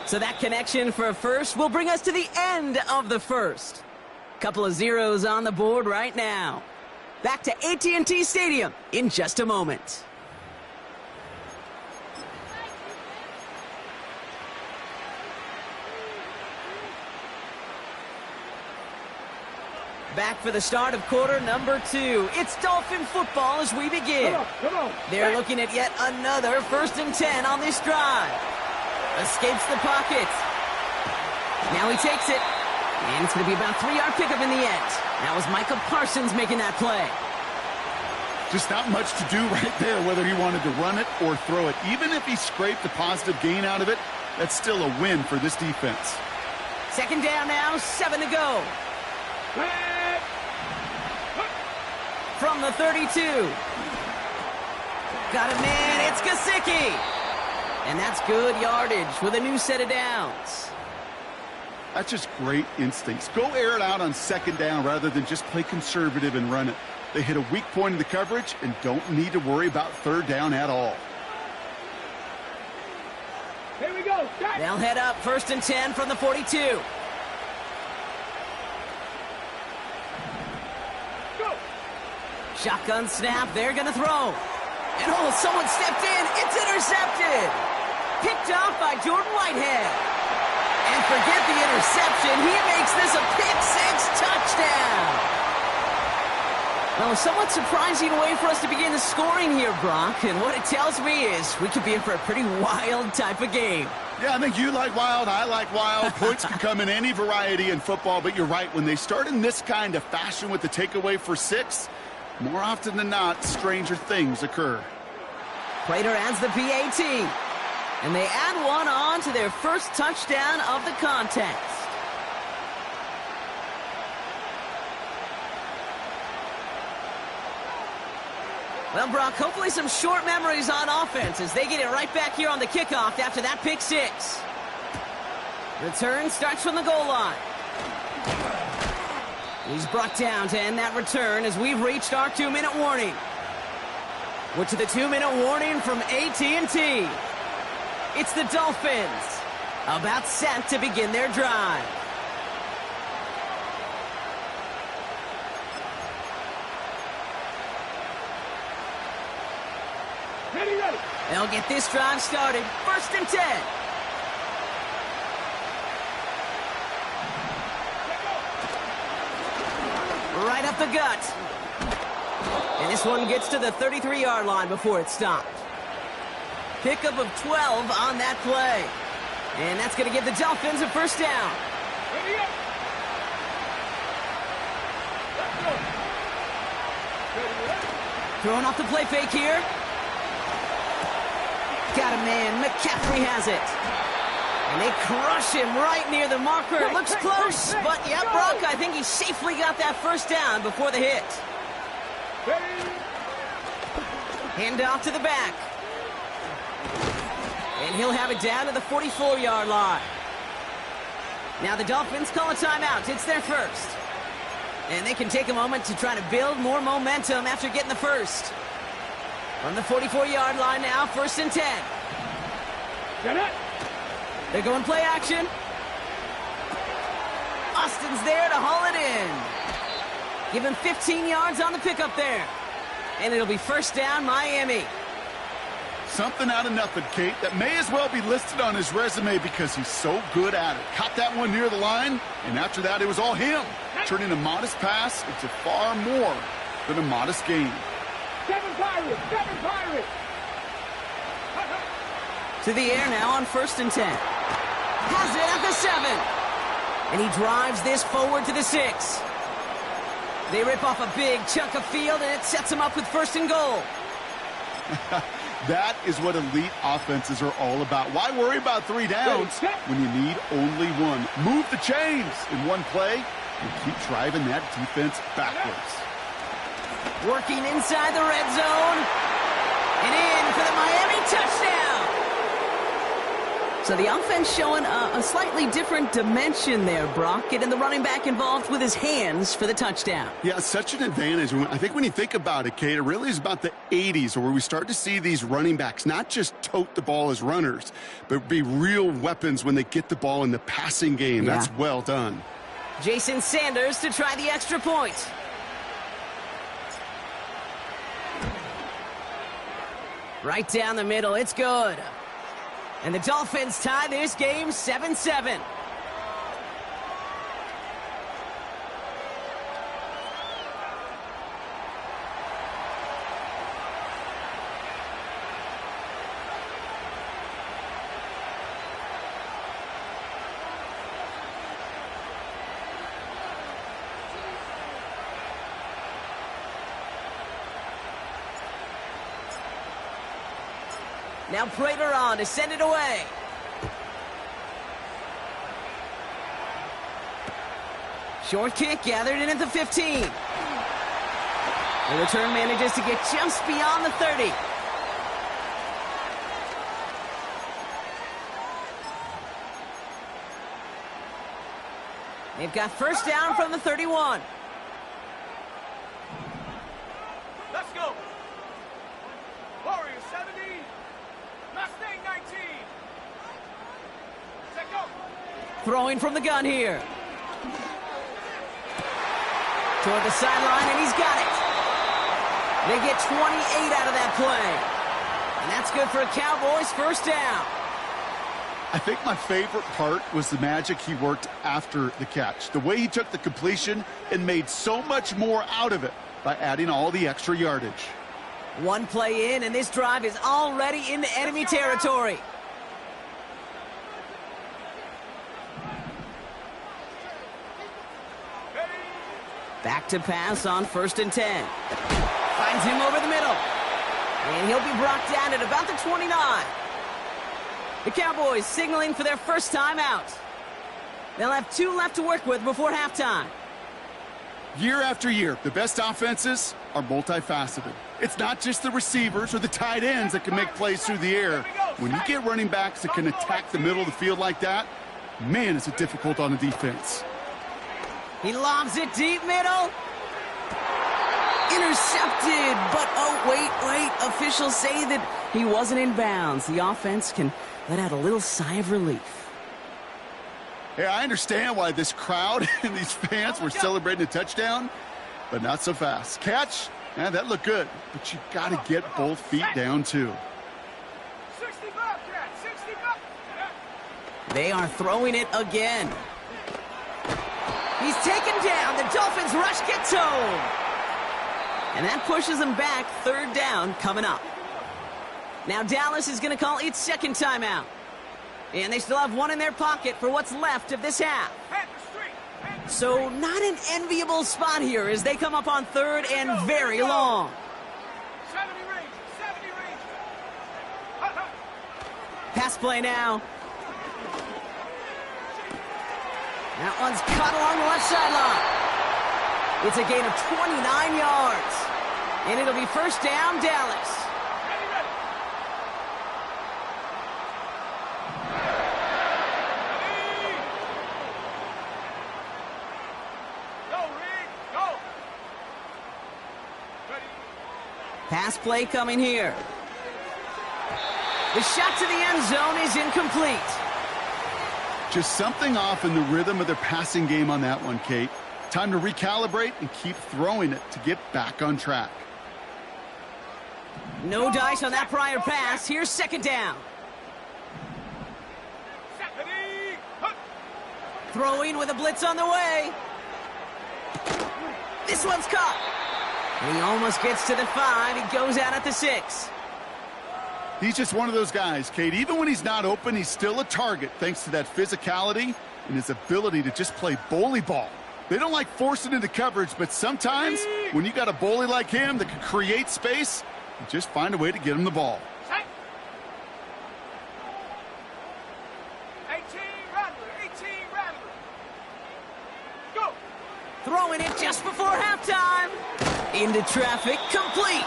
Speaker 3: So that connection for a first will bring us to the end of the first. Couple of zeros on the board right now. Back to AT&T Stadium in just a moment. Back for the start of quarter number 2. It's Dolphin football as we begin.
Speaker 5: Come on.
Speaker 3: They're looking at yet another 1st and 10 on this drive. Escapes the pocket. Now he takes it. And it's going to be about a 3-yard pickup in the end. That was Micah Parsons making that play.
Speaker 4: Just not much to do right there, whether he wanted to run it or throw it. Even if he scraped a positive gain out of it, that's still a win for this defense.
Speaker 3: 2nd down now, 7 to go. From the 32. Got a man, it's Gesicki. And that's good yardage with a new set of downs.
Speaker 4: That's just great instincts. Go air it out on 2nd down rather than just play conservative and run it. They hit a weak point in the coverage and don't need to worry about 3rd down at all.
Speaker 5: Here we go.
Speaker 3: They'll head up 1st and 10 from the 42.
Speaker 5: Go.
Speaker 3: Shotgun snap, they're going to throw. And oh, someone stepped in. It's intercepted. Picked off by Jordan Whitehead. And forget the interception. He makes this a pick-6 touchdown. Well, a somewhat surprising way for us to begin the scoring here, Brock. And what it tells me is we could be in for a pretty wild type of game.
Speaker 4: Yeah, I think you like wild, I like wild. Points can come in any variety in football, but you're right. When they start in this kind of fashion with the takeaway for 6, more often than not, stranger things occur.
Speaker 3: Prater adds the PAT. And they add one on to their first touchdown of the contest. Well, Brock, hopefully some short memories on offense as they get it right back here on the kickoff after that pick-6. Return starts from the goal line. He's brought down to end that return as we've reached our 2-minute warning. We're to the 2-minute warning from AT&T. It's the Dolphins, about set to begin their drive.
Speaker 5: Ready.
Speaker 3: They'll get this drive started. 1st and 10. Right up the gut. And this one gets to the 33-yard line before it's stopped. Pickup of 12 on that play. And that's going to give the Dolphins a 1st down.
Speaker 5: Ready up.
Speaker 3: Throwing off the play fake here. Got a man. McCaffrey has it. And they crush him right near the marker. It looks close, but yeah, Brock, I think he safely got that 1st down before the hit. Hand off to the back. And he'll have it down to the 44-yard line. Now the Dolphins call a timeout. It's their first. And they can take a moment to try to build more momentum after getting the first. From the 44-yard line now, 1st and 10.
Speaker 5: Get it.
Speaker 3: They're going play action. Austin's there to haul it in. Give him 15 yards on the pickup there. And it'll be 1st down, Miami.
Speaker 4: Something out of nothing, Kate, that may as well be listed on his resume because he's so good at it. Caught that one near the line, and after that, it was all him. Turning a modest pass into far more than a modest gain.
Speaker 5: 7 Pirates.
Speaker 3: To the air now on 1st and 10. Has it at the 7. And he drives this forward to the 6. They rip off a big chunk of field, and it sets him up with 1st and goal.
Speaker 4: That is what elite offenses are all about. Why worry about 3 downs when you need only 1? Move the chains in one play and keep driving that defense backwards.
Speaker 3: Working inside the red zone. And in for the Miami touchdown. So the offense showing a slightly different dimension there, Brock. Getting the running back involved with his hands for the touchdown.
Speaker 4: Yeah, such an advantage. I think when you think about it, Kate, it really is about the 80s where we start to see these running backs not just tote the ball as runners, but be real weapons when they get the ball in the passing game.
Speaker 3: Yeah.
Speaker 4: That's well done.
Speaker 3: Jason Sanders to try the extra point. Right down the middle, it's good. And the Dolphins tie this game 7-7. Now Prater on to send it away. Short kick gathered in at the 15. The return manages to get just beyond the 30. They've got first down from the 31.
Speaker 5: Let's go. Warriors 70. Mustang 19. Set go.
Speaker 3: Throwing from the gun here. Toward the sideline, and he's got it. They get 28 out of that play. And that's good for a Cowboys first down.
Speaker 4: I think my favorite part was the magic he worked after the catch. The way he took the completion and made so much more out of it by adding all the extra yardage.
Speaker 3: One play in, and this drive is already into enemy territory. Back to pass on 1st and 10. Finds him over the middle. And he'll be brought down at about the 29. The Cowboys signaling for their first time out. They'll have 2 left to work with before halftime.
Speaker 4: Year after year, the best offenses are multifaceted. It's not just the receivers or the tight ends that can make plays through the air. When you get running backs that can attack the middle of the field like that, man, is it difficult on the defense.
Speaker 3: He lobs it deep middle. Intercepted, but oh, wait. Officials say that he wasn't in bounds. The offense can let out a little sigh of relief.
Speaker 4: Hey, I understand why this crowd and these fans were celebrating a touchdown, but not so fast. Catch, yeah, that looked good, but you got to get both feet down too.
Speaker 5: 65, Cat. 65.
Speaker 3: They are throwing it again. He's taken down. The Dolphins rush gets home. And that pushes them back. 3rd down coming up. Now Dallas is going to call its second timeout. And they still have 1 in their pocket for what's left of this half. So not an enviable spot here as they come up on 3rd and very long.
Speaker 5: 70 range. 70 range.
Speaker 3: Pass play now. That one's cut along the left sideline. It's a gain of 29 yards. And it'll be first down, Dallas. Pass play coming here. The shot to the end zone is incomplete.
Speaker 4: Just something off in the rhythm of their passing game on that one, Kate. Time to recalibrate and keep throwing it to get back on track.
Speaker 3: No dice on that prior pass. Here's 2nd down. Throwing with a blitz on the way. This one's caught. And he almost gets to the 5. He goes out at the 6.
Speaker 4: He's just one of those guys, Kate. Even when he's not open, he's still a target thanks to that physicality and his ability to just play bully ball. They don't like forcing into coverage, but sometimes when you got a bully like him that can create space, you just find a way to get him the ball.
Speaker 5: 18 Rattler. Go.
Speaker 3: Throwing it just before halftime. Into traffic, complete.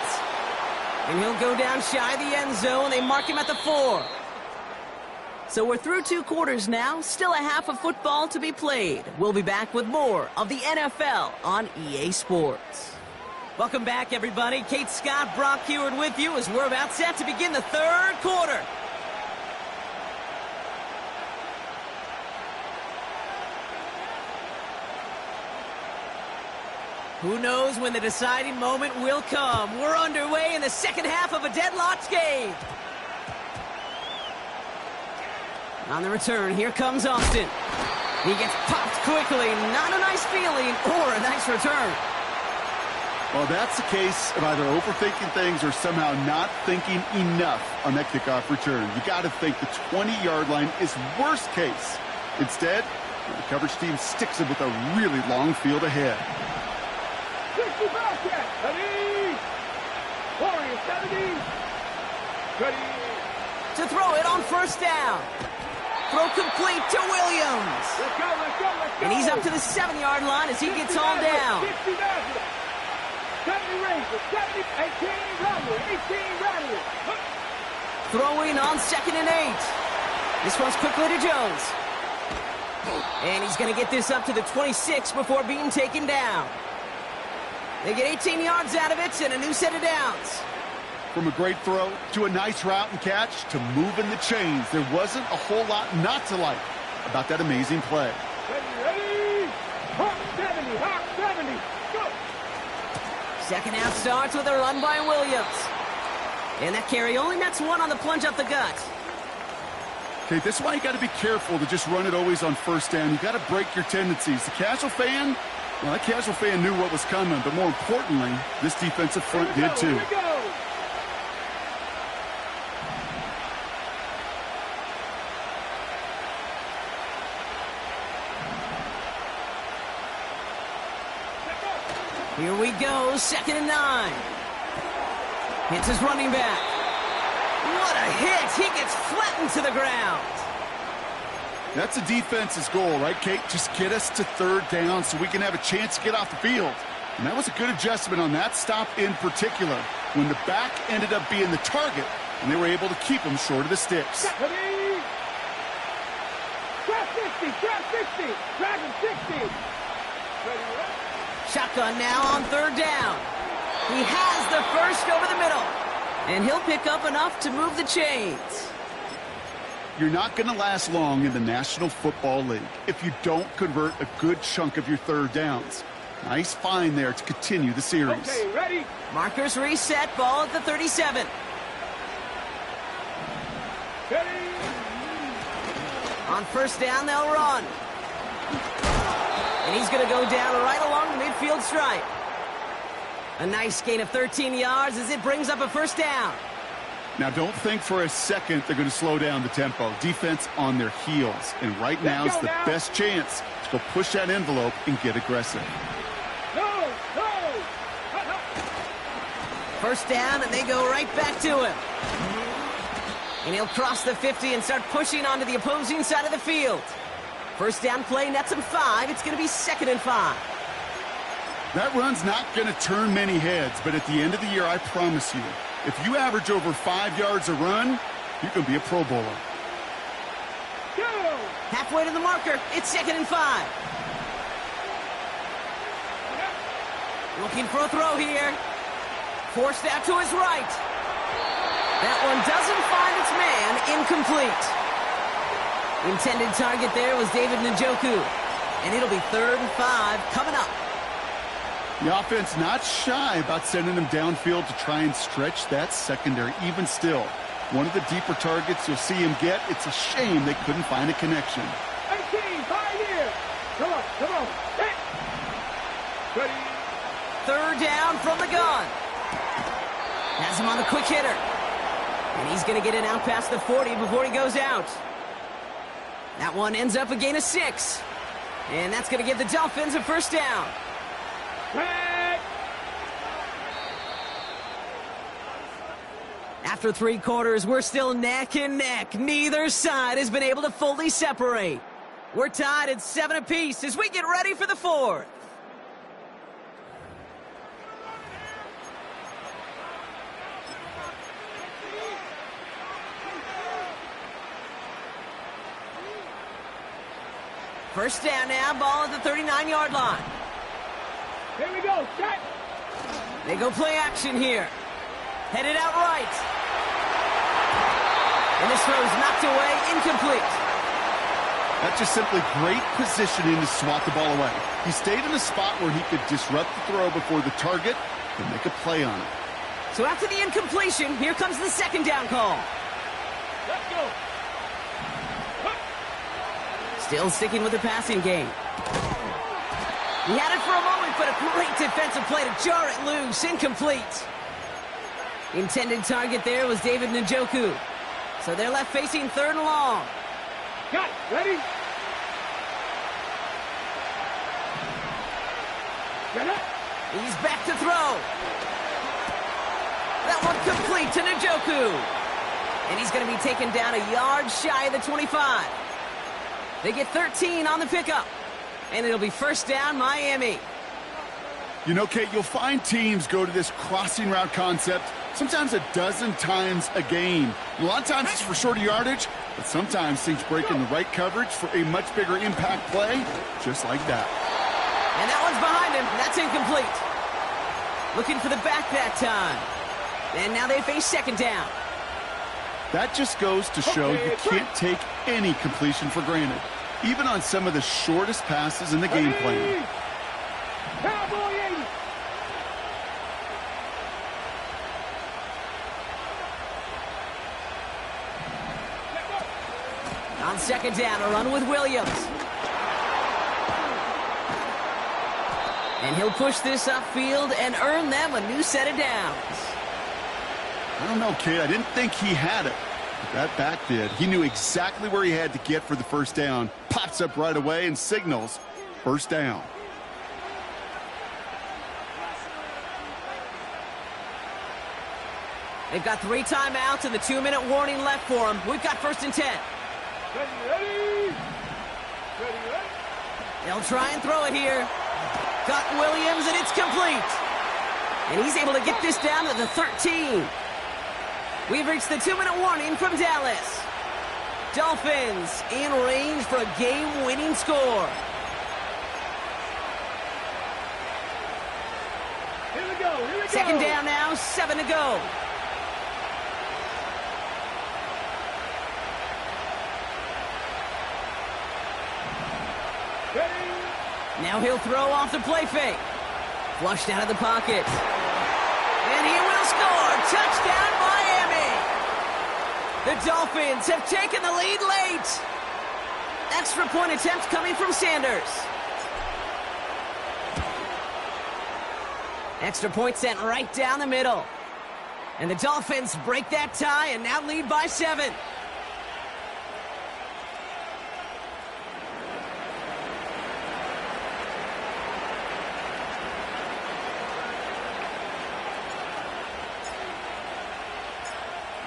Speaker 3: And he'll go down shy of the end zone. They mark him at the 4. So we're through 2 quarters now. Still a half of football to be played. We'll be back with more of the NFL on EA Sports. Welcome back, everybody. Kate Scott, Brock Heward with you as we're about set to begin the 3rd quarter. Who knows when the deciding moment will come? We're underway in the second half of a deadlocked game. On the return, here comes Austin. He gets popped quickly. Not a nice feeling or a nice return.
Speaker 4: Well, that's the case of either overthinking things or somehow not thinking enough on that kickoff return. You got to think the 20-yard line is worst case. Instead, the coverage team sticks it with a really long field ahead.
Speaker 5: 60 Bobcat. Ready. Warriors 70. Ready.
Speaker 3: To throw it on first down. Throw complete to Williams.
Speaker 5: Let's go, let's go, let's go.
Speaker 3: And he's up to the 7-yard line as he gets hauled down.
Speaker 5: 60 Bobcat. 70 Rangers. 70. 18 Rattler. 18 Rattler.
Speaker 3: Throwing on 2nd and 8. This one's quickly to Jones. And he's going to get this up to the 26 before being taken down. They get 18 yards out of it and a new set of downs.
Speaker 4: From a great throw to a nice route and catch to moving the chains, there wasn't a whole lot not to like about that amazing play.
Speaker 5: Ready. Hawk 70. Hawk 70. Go.
Speaker 3: Second half starts with a run by Williams. And that carry only nets 1 on the plunge up the gut.
Speaker 4: Okay, this is why you got to be careful to just run it always on first down. You got to break your tendencies. The casual fan, well, that casual fan knew what was coming, but more importantly, this defensive front did too.
Speaker 5: Here we go.
Speaker 3: Here we go, 2nd and 9. Hits his running back. What a hit! He gets flattened to the ground.
Speaker 4: That's a defense's goal, right, Kate? Just get us to 3rd down so we can have a chance to get off the field. And that was a good adjustment on that stop in particular, when the back ended up being the target, and they were able to keep him short of the sticks.
Speaker 5: Ready. Trap 60. Trap 60. Dragon 60. Ready.
Speaker 3: Shotgun now on 3rd down. He has the first over the middle. And he'll pick up enough to move the chains.
Speaker 4: You're not going to last long in the National Football League if you don't convert a good chunk of your 3rd downs. Nice find there to continue the series.
Speaker 5: Okay, ready.
Speaker 3: Markers reset, ball at the 37.
Speaker 5: Ready.
Speaker 3: On first down, they'll run. And he's going to go down right along the midfield stripe. A nice gain of 13 yards as it brings up a first down.
Speaker 4: Now, don't think for a second they're going to slow down the tempo. Defense on their heels. And right now is the best chance to go push that envelope and get aggressive.
Speaker 5: Go, go.
Speaker 3: First down, and they go right back to him. And he'll cross the 50 and start pushing onto the opposing side of the field. First down play nets him 5. It's going to be 2nd and 5.
Speaker 4: That run's not going to turn many heads, but at the end of the year, I promise you, if you average over 5 yards a run, you can be a Pro Bowler.
Speaker 5: Go.
Speaker 3: Halfway to the marker. It's 2nd and 5. Looking for a throw here. Forced out to his right. That one doesn't find its man. Incomplete. Intended target there was David Njoku. And it'll be 3rd and 5 coming up.
Speaker 4: The offense not shy about sending them downfield to try and stretch that secondary. Even still, one of the deeper targets you'll see him get. It's a shame they couldn't find a connection.
Speaker 5: 18, 5 here. Come on, come on. Hit. Ready.
Speaker 3: 3rd down from the gun. Has him on the quick hitter. And he's going to get it out past the 40 before he goes out. That one ends up a gain of 6. And that's going to give the Dolphins a first down.
Speaker 5: Back.
Speaker 3: After 3 quarters, we're still neck and neck. Neither side has been able to fully separate. We're tied at 7 apiece as we get ready for the 4th. First down now, ball at the 39-yard line.
Speaker 5: Here we go, set.
Speaker 3: They go play action here. Headed out right. And this throw's knocked away, incomplete.
Speaker 4: That's just simply great positioning to swat the ball away. He stayed in a spot where he could disrupt the throw before the target and make a play on it.
Speaker 3: So after the incompletion, here comes the second down call.
Speaker 5: Let's go.
Speaker 3: Still sticking with the passing game. He had it for a moment, but a great defensive play to jar it loose. Incomplete. Intended target there was David Njoku. So they're left facing third and long.
Speaker 5: Got it. Ready? Get it.
Speaker 3: He's back to throw. That one complete to Njoku. And he's going to be taken down a yard shy of the 25. They get 13 on the pickup. And it'll be first down, Miami.
Speaker 4: You know, Kate, you'll find teams go to this crossing route concept sometimes a dozen times a game. A lot of times it's for shorter yardage, but sometimes things break in the right coverage for a much bigger impact play, just like that.
Speaker 3: And that one's behind him. That's incomplete. Looking for the back that time. And now they face second down.
Speaker 4: That just goes to show you can't take any completion for granted, even on some of the shortest passes in the game plan.
Speaker 5: Cowboy 80.
Speaker 3: On second down, a run with Williams. And he'll push this upfield and earn them a new set of downs.
Speaker 4: I don't know, Kate. I didn't think he had it. But that back did. He knew exactly where he had to get for the first down. Pops up right away and signals first down.
Speaker 3: They've got 3 timeouts and the 2-minute warning left for them. We've got first and 10.
Speaker 5: Ready.
Speaker 3: They'll try and throw it here. Got Williams, and it's complete. And he's able to get this down to the 13. We've reached the 2-minute warning from Dallas. Dolphins in range for a game-winning score.
Speaker 5: Here we go.
Speaker 3: Second down now, 7 to go.
Speaker 5: Ready.
Speaker 3: Now he'll throw off the play fake. Flushed out of the pocket. And he will score. Touchdown, Miami. The Dolphins have taken the lead late. Extra point attempt coming from Sanders. Extra point sent right down the middle. And the Dolphins break that tie and now lead by 7.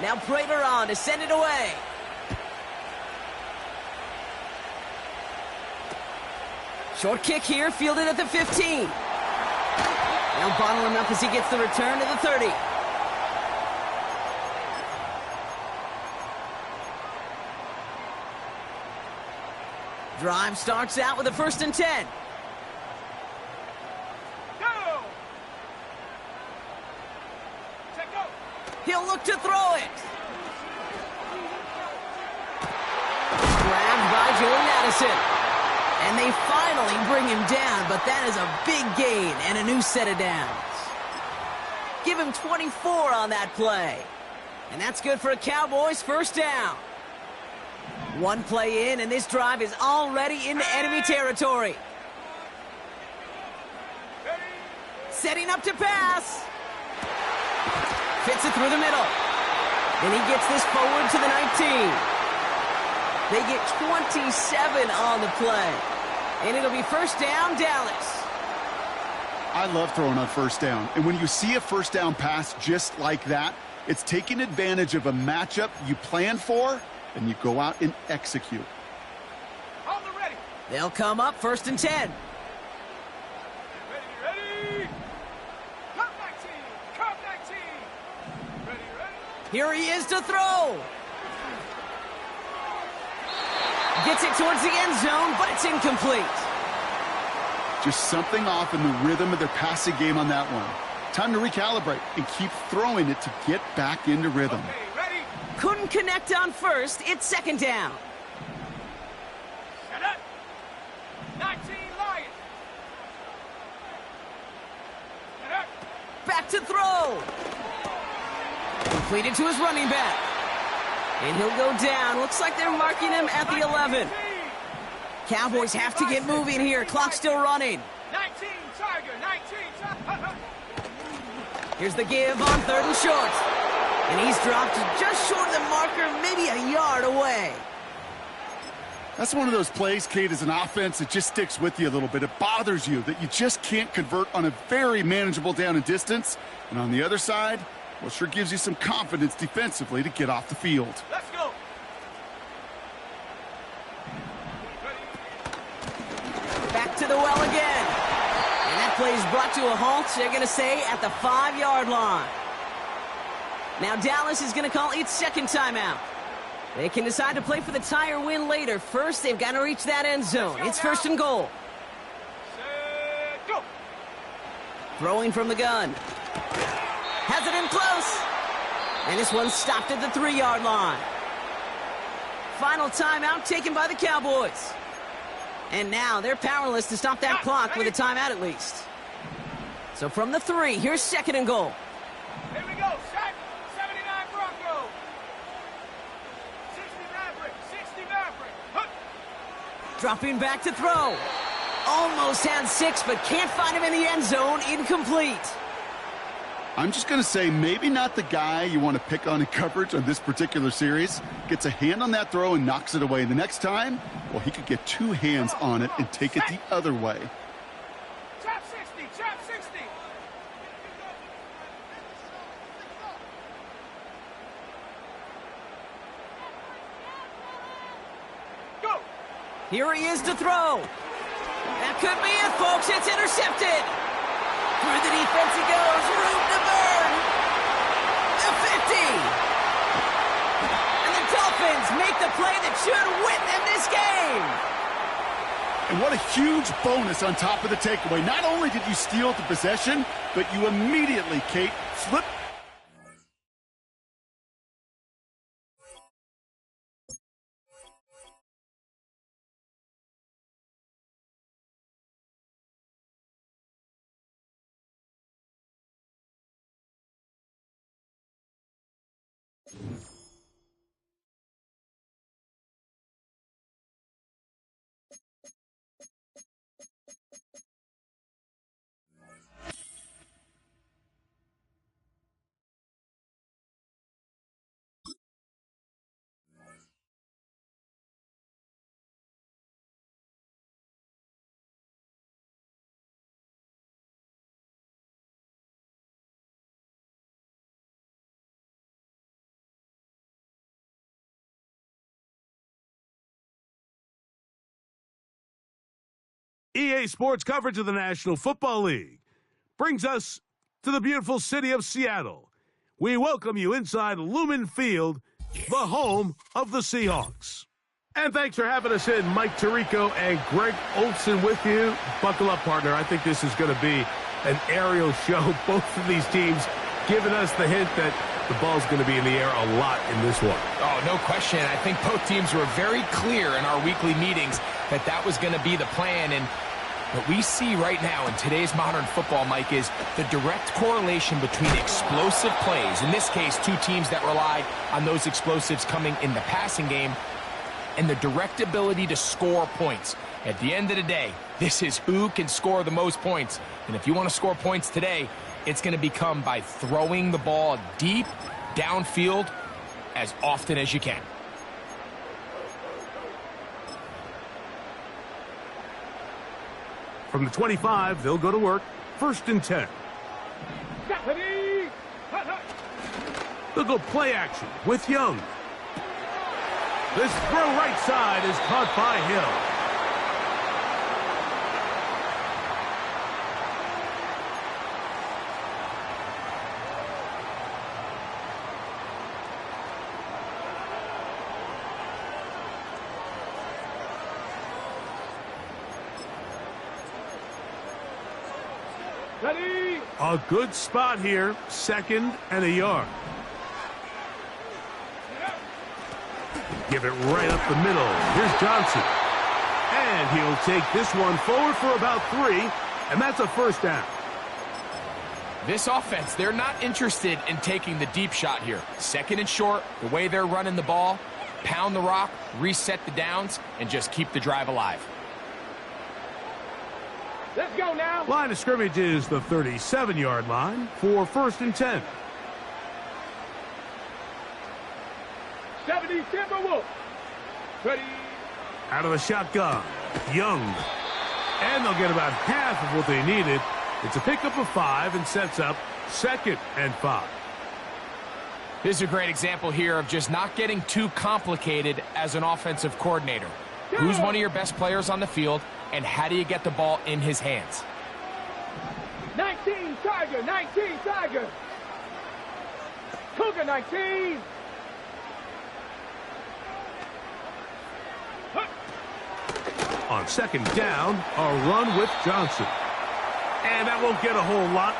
Speaker 3: Now Prater on to send it away. Short kick here, fielded at the 15. Now bottling up as he gets the return to the 30. Drive starts out with a first and 10.
Speaker 5: Go. Check go.
Speaker 3: He'll look to throw it. Grabbed by Jordan Addison. And they finally bring him down, but that is a big gain and a new set of downs. Give him 24 on that play. And that's good for a Cowboys first down. One play in, and this drive is already into enemy territory. Setting up to pass. Fits it through the middle. And he gets this forward to the 19. They get 27 on the play. And it'll be first down, Dallas.
Speaker 4: I love throwing on first down. And when you see a first down pass just like that, it's taking advantage of a matchup you plan for, and you go out and execute.
Speaker 5: On the ready.
Speaker 3: They'll come up first and 10.
Speaker 5: Ready. Come 19. Come 19. Ready.
Speaker 3: Here he is to throw. Gets it towards the end zone, but it's incomplete.
Speaker 4: Just something off in the rhythm of their passing game on that one. Time to recalibrate and keep throwing it to get back into rhythm.
Speaker 5: Okay, ready?
Speaker 3: Couldn't connect on first. It's second down.
Speaker 5: Set up. 19 Lions. Set up.
Speaker 3: Back to throw. Completed to his running back. And he'll go down. Looks like they're marking him at the 11. Cowboys have to get moving here. Clock still running.
Speaker 5: 19 Tiger. 19 Tiger.
Speaker 3: Here's the give on 3rd and short. And he's dropped just short of the marker, maybe a yard away.
Speaker 4: That's one of those plays, Kate, as an offense, it just sticks with you a little bit. It bothers you that you just can't convert on a very manageable down and distance. And on the other side, well, sure gives you some confidence defensively to get off the field.
Speaker 5: Let's go.
Speaker 3: Back to the well again. And that play is brought to a halt, they're going to say, at the 5-yard line. Now Dallas is going to call its second timeout. They can decide to play for the tie or win later. First, they've got to reach that end zone. It's 1st and goal.
Speaker 5: Set, go.
Speaker 3: Throwing from the gun. Has it in close. And this one's stopped at the 3-yard line. Final timeout taken by the Cowboys. And now they're powerless to stop that clock with a timeout at least. So from the 3, here's 2nd and goal.
Speaker 5: Here we go. Set. 79 Bronco. 60 Maverick. 60 Maverick. Hup.
Speaker 3: Dropping back to throw. Almost had 6, but can't find him in the end zone. Incomplete.
Speaker 4: I'm just going to say maybe not the guy you want to pick on in coverage on this particular series. Gets a hand on that throw and knocks it away. The next time, well, he could get 2 hands on it and take it the other way.
Speaker 5: Trap 60. Trap 60. Go.
Speaker 3: Here he is to throw. That could be it, folks. It's intercepted. Through the defense he goes. Room to burn. The 50. And the Dolphins make the play that should win them this game.
Speaker 4: And what a huge bonus on top of the takeaway. Not only did you steal the possession, but you immediately, Kate, flip.
Speaker 6: EA Sports coverage of the National Football League brings us to the beautiful city of Seattle. We welcome you inside Lumen Field, the home of the Seahawks. And thanks for having us in, Mike Tirico and Greg Olson with you. Buckle up, partner. I think this is going to be an aerial show. Both of these teams giving us the hint that the ball's going to be in the air a lot in this one.
Speaker 7: Oh, no question. I think both teams were very clear in our weekly meetings that that was going to be the plan. And what we see right now in today's modern football, Mike, is the direct correlation between explosive plays. In this case, 2 teams that rely on those explosives coming in the passing game, and the direct ability to score points. At the end of the day, this is who can score the most points. And if you want to score points today, it's going to become by throwing the ball deep downfield as often as you can.
Speaker 6: From the 25, they'll go to work. 1st and 10.
Speaker 5: Stephanie.
Speaker 6: They'll go play action with Young. This throw right side is caught by Hill.
Speaker 5: Ready?
Speaker 6: A good spot here, 2nd and a yard. Give it right up the middle. Here's Johnson. And he'll take this one forward for about 3, and that's a 1st down.
Speaker 7: This offense, they're not interested in taking the deep shot here. 2nd and short, the way they're running the ball, pound the rock, reset the downs, and just keep the drive alive.
Speaker 5: Let's go now.
Speaker 6: Line of scrimmage is the 37-yard line for 1st and 10.
Speaker 5: 70 Timberwolves. Ready?
Speaker 6: Out of the shotgun, Young. And they'll get about half of what they needed. It's a pickup of 5 and sets up 2nd and 5.
Speaker 7: This is a great example here of just not getting too complicated as an offensive coordinator. Who's one of your best players on the field, and how do you get the ball in his hands?
Speaker 5: 19 Tiger, 19 Tiger. Cougar 19.
Speaker 6: On 2nd down, a run with Johnson. And that won't get a whole lot.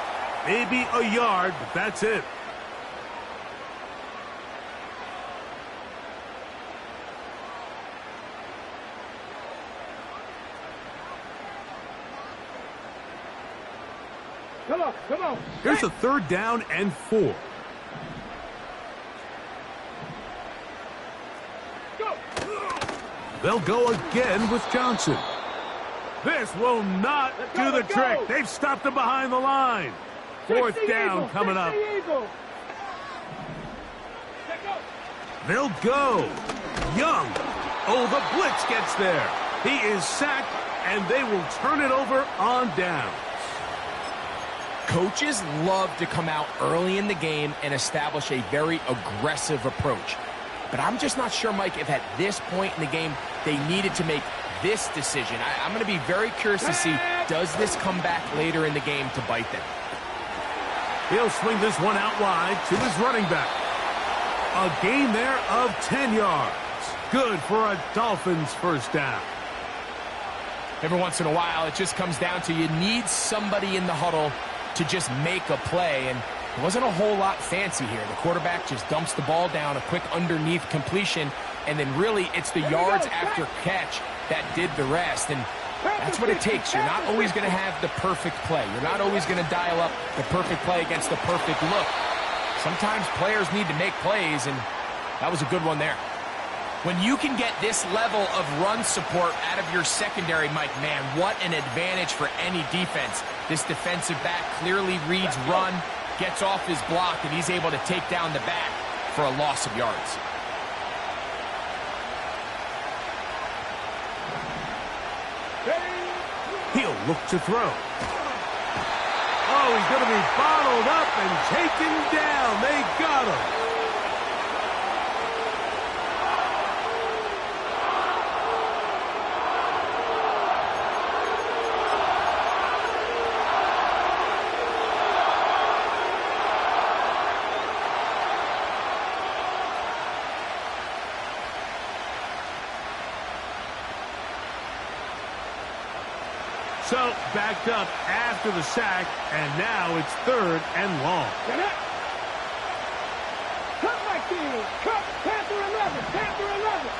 Speaker 6: Maybe a yard, but that's it.
Speaker 5: Come on, come on.
Speaker 6: Here's a 3rd down and 4.
Speaker 5: Go.
Speaker 6: They'll go again with Johnson. This will not do the trick. They've stopped him behind the line. 4th down coming up. They'll go. Young. Oh, the blitz gets there. He is sacked, and they will turn it over on down.
Speaker 7: Coaches love to come out early in the game and establish a very aggressive approach. But I'm just not sure, Mike, if at this point in the game they needed to make this decision. I'm going to be very curious to see, does this come back later in the game to bite them?
Speaker 6: He'll swing this one out wide to his running back. A gain there of 10 yards. Good for a Dolphins 1st down.
Speaker 7: Every once in a while, it just comes down to you need somebody in the huddle to just make a play, and it wasn't a whole lot fancy here. The quarterback just dumps the ball down, a quick underneath completion, and then really it's the yards after catch that did the rest, and that's what it takes. You're not always going to have the perfect play. You're not always going to dial up the perfect play against the perfect look. Sometimes players need to make plays, and that was a good one there. When you can get this level of run support out of your secondary, Mike, man, what an advantage for any defense. This defensive back clearly reads run, gets off his block, and he's able to take down the back for a loss of yards.
Speaker 6: He'll look to throw. Oh, he's going to be bottled up and taken down. They got him. So, backed up after the sack, and now it's 3rd and long.
Speaker 5: Cut my team. Cut. Panther 11. Panther 11.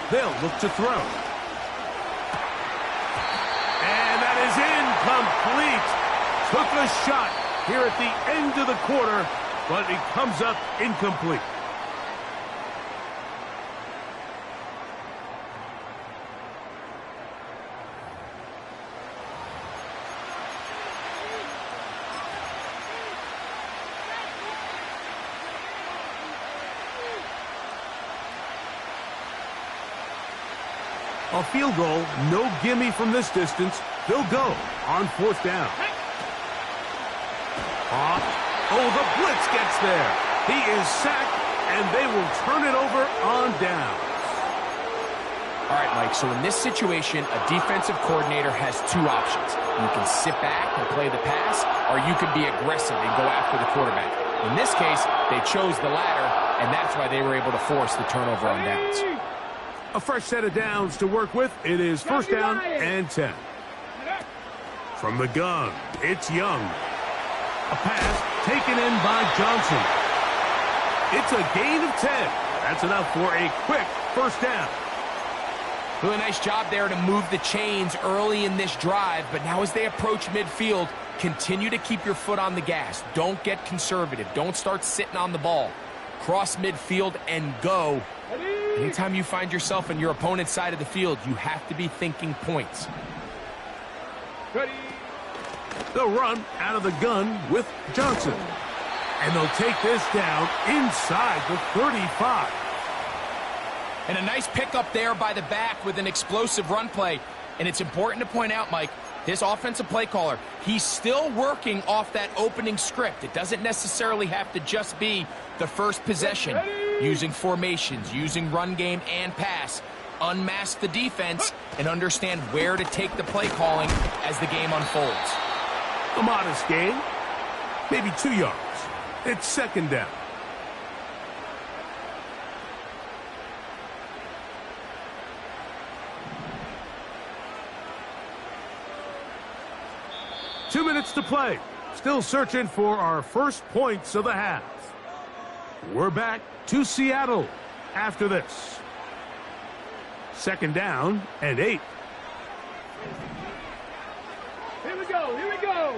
Speaker 6: They'll look to throw. And that is incomplete. Took a shot here at the end of the quarter, but it comes up incomplete. A field goal, no gimme from this distance. They'll go on 4th down. Oh, the blitz gets there. He is sacked, and they will turn it over on downs.
Speaker 7: All right, Mike, so in this situation, a defensive coordinator has 2 options. You can sit back and play the pass, or you can be aggressive and go after the quarterback. In this case, they chose the latter, and that's why they were able to force the turnover on downs.
Speaker 6: A fresh set of downs to work with. It is 1st down and 10. From the gun, it's Young. A pass taken in by Johnson. It's a gain of 10. That's enough for a quick first down.
Speaker 7: Really nice job there to move the chains early in this drive, but now as they approach midfield, continue to keep your foot on the gas. Don't get conservative. Don't start sitting on the ball. Cross midfield and go. Anytime you find yourself on your opponent's side of the field, you have to be thinking points.
Speaker 6: Ready. They'll run out of the gun with Johnson. And they'll take this down inside the 35.
Speaker 7: And a nice pickup there by the back with an explosive run play. And it's important to point out, Mike, this offensive play caller, he's still working off that opening script. It doesn't necessarily have to just be the first possession. Using formations, using run game and pass. Unmask the defense and understand where to take the play calling as the game unfolds.
Speaker 6: A modest gain, maybe 2 yards. It's second down. Two minutes to play. Still searching for our first points of the half. We're back to Seattle after this. Second down and 8.
Speaker 5: Here we go, here we go.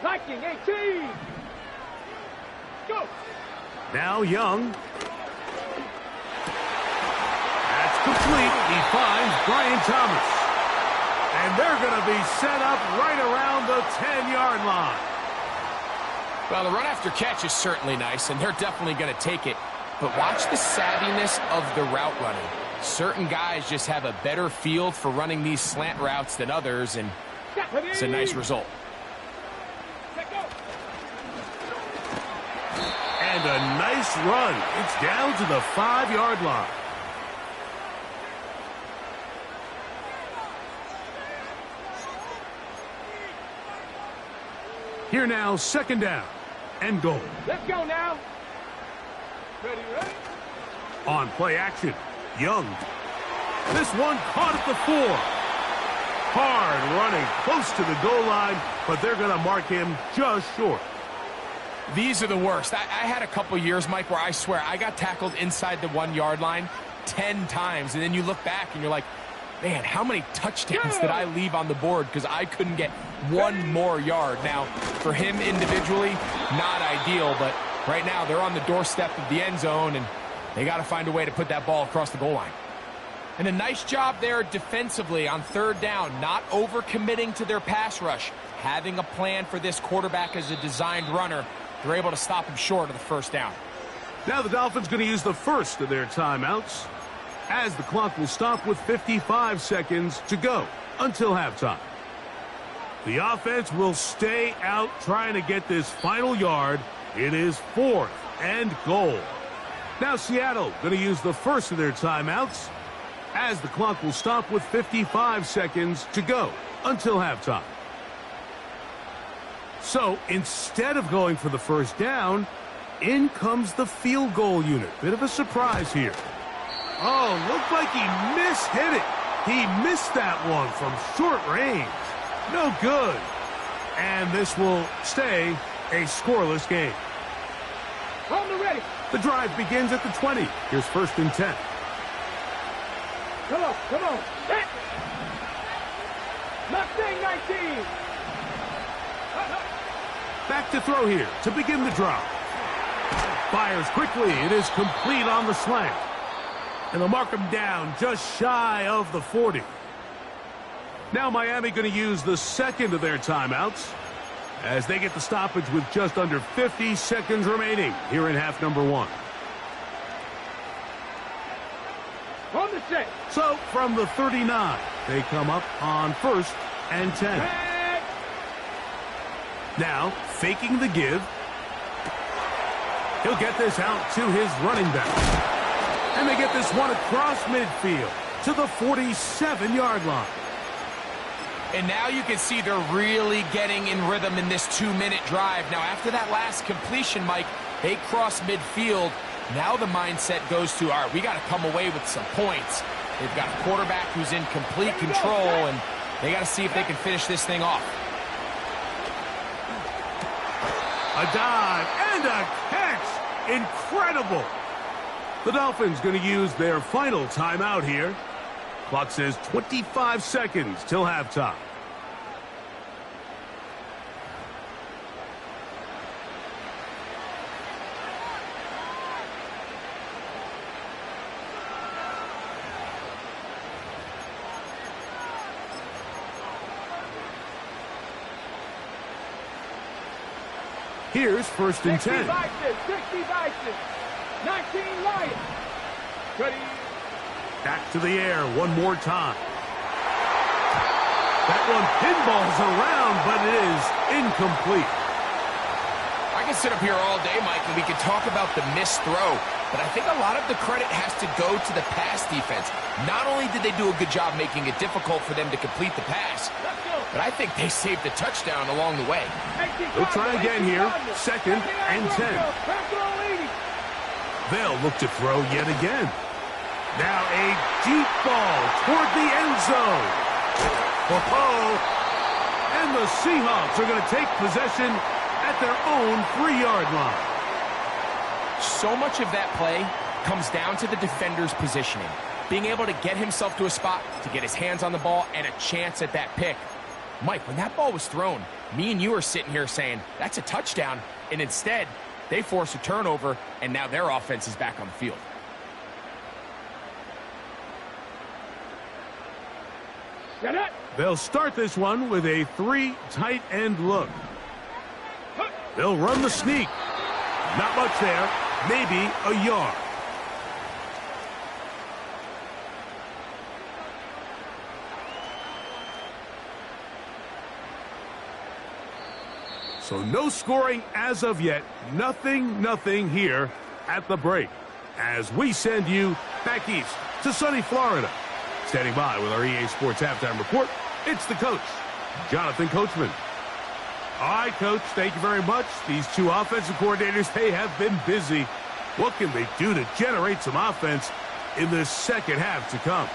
Speaker 5: Viking 18. Go.
Speaker 6: Now Young. That's complete. He finds Brian Thomas. And they're going to be set up right around the 10-yard line.
Speaker 7: Well, the run after catch is certainly nice, and they're definitely going to take it. But watch the savviness of the route running. Certain guys just have a better feel for running these slant routes than others, and it's a nice result.
Speaker 6: And a nice run. It's down to the 5-yard line. Here now, second down and goal.
Speaker 5: Let's go now. Ready, ready.
Speaker 6: On play action, Young. This one caught at the 4. Hard running close to the goal line, but they're going to mark him just short.
Speaker 7: These are the worst. I had a couple years, Mike, where I swear I got tackled inside the 1-yard line 10 times, and then you look back and you're like, man, how many touchdowns did I leave on the board because I couldn't get one more yard? Now, for him individually, not ideal, but right now they're on the doorstep of the end zone, and they got to find a way to put that ball across the goal line. And a nice job there defensively on third down, not overcommitting to their pass rush, having a plan for this quarterback as a designed runner. They're able to stop him short of the first down.
Speaker 6: Now the Dolphins going to use the first of their timeouts, as the clock will stop with 55 seconds to go until halftime. The offense will stay out trying to get this final yard. It is 4th and goal. Now Seattle going to use the first of their timeouts, as the clock will stop with 55 seconds to go until halftime. So instead of going for the first down, in comes the field goal unit. Bit of a surprise here. Oh, looked like he mishit it. He missed that one from short range. No good. And this will stay a scoreless game.
Speaker 5: On the ready.
Speaker 6: The drive begins at the 20. Here's 1st and 10.
Speaker 5: Come on, come on. Hit. Mustang 19.
Speaker 6: Back to throw here to begin the drive. Fires quickly. It is complete on the slant. And they'll mark him down just shy of the 40. Now Miami going to use the second of their timeouts as they get the stoppage with just under 50 seconds remaining here in half number 1.
Speaker 5: On the set.
Speaker 6: So from the 39, they come up on 1st and 10. Now faking the give. He'll get this out to his running back. And they get this one across midfield to the 47-yard line.
Speaker 7: And now you can see they're really getting in rhythm in this 2-minute drive. Now, after that last completion, Mike, they cross midfield. Now the mindset goes to, all right, we got to come away with some points. They've got a quarterback who's in complete control, and They got to see if they can finish this thing off.
Speaker 6: A dive and a catch. Incredible. The Dolphins going to use their final timeout here. Clock says 25 seconds till halftime. Here's 1st and 10.
Speaker 5: 60 Vikings, 19 Lions. Ready.
Speaker 6: Back to the air one more time. That one pinballs around, but it is incomplete.
Speaker 7: I can sit up here all day, Mike, and we could talk about the missed throw, but I think a lot of the credit has to go to the pass defense. Not only did they do a good job making it difficult for them to complete the pass, but I think they saved a touchdown along the way.
Speaker 6: They'll try again here, 2nd and 10. They'll look to throw yet again. Now a deep ball toward the end zone. And the Seahawks are going to take possession at their own 3-yard line.
Speaker 7: So much of that play comes down to the defender's positioning. Being able to get himself to a spot, to get his hands on the ball, and a chance at that pick. Mike, when that ball was thrown, me and you are sitting here saying, that's a touchdown. And instead, they force a turnover, and now their offense is back on the field.
Speaker 6: They'll start this one with a 3 tight end look. They'll run the sneak. Not much there. Maybe a yard. So no scoring as of yet. Nothing here at the break. As we send you back east to sunny Florida. Standing by with our EA Sports Halftime Report, it's the coach, Jonathan Coachman. All right, Coach, thank you very much. These two offensive coordinators, they have been busy. What can they do to generate some offense in this second half to come?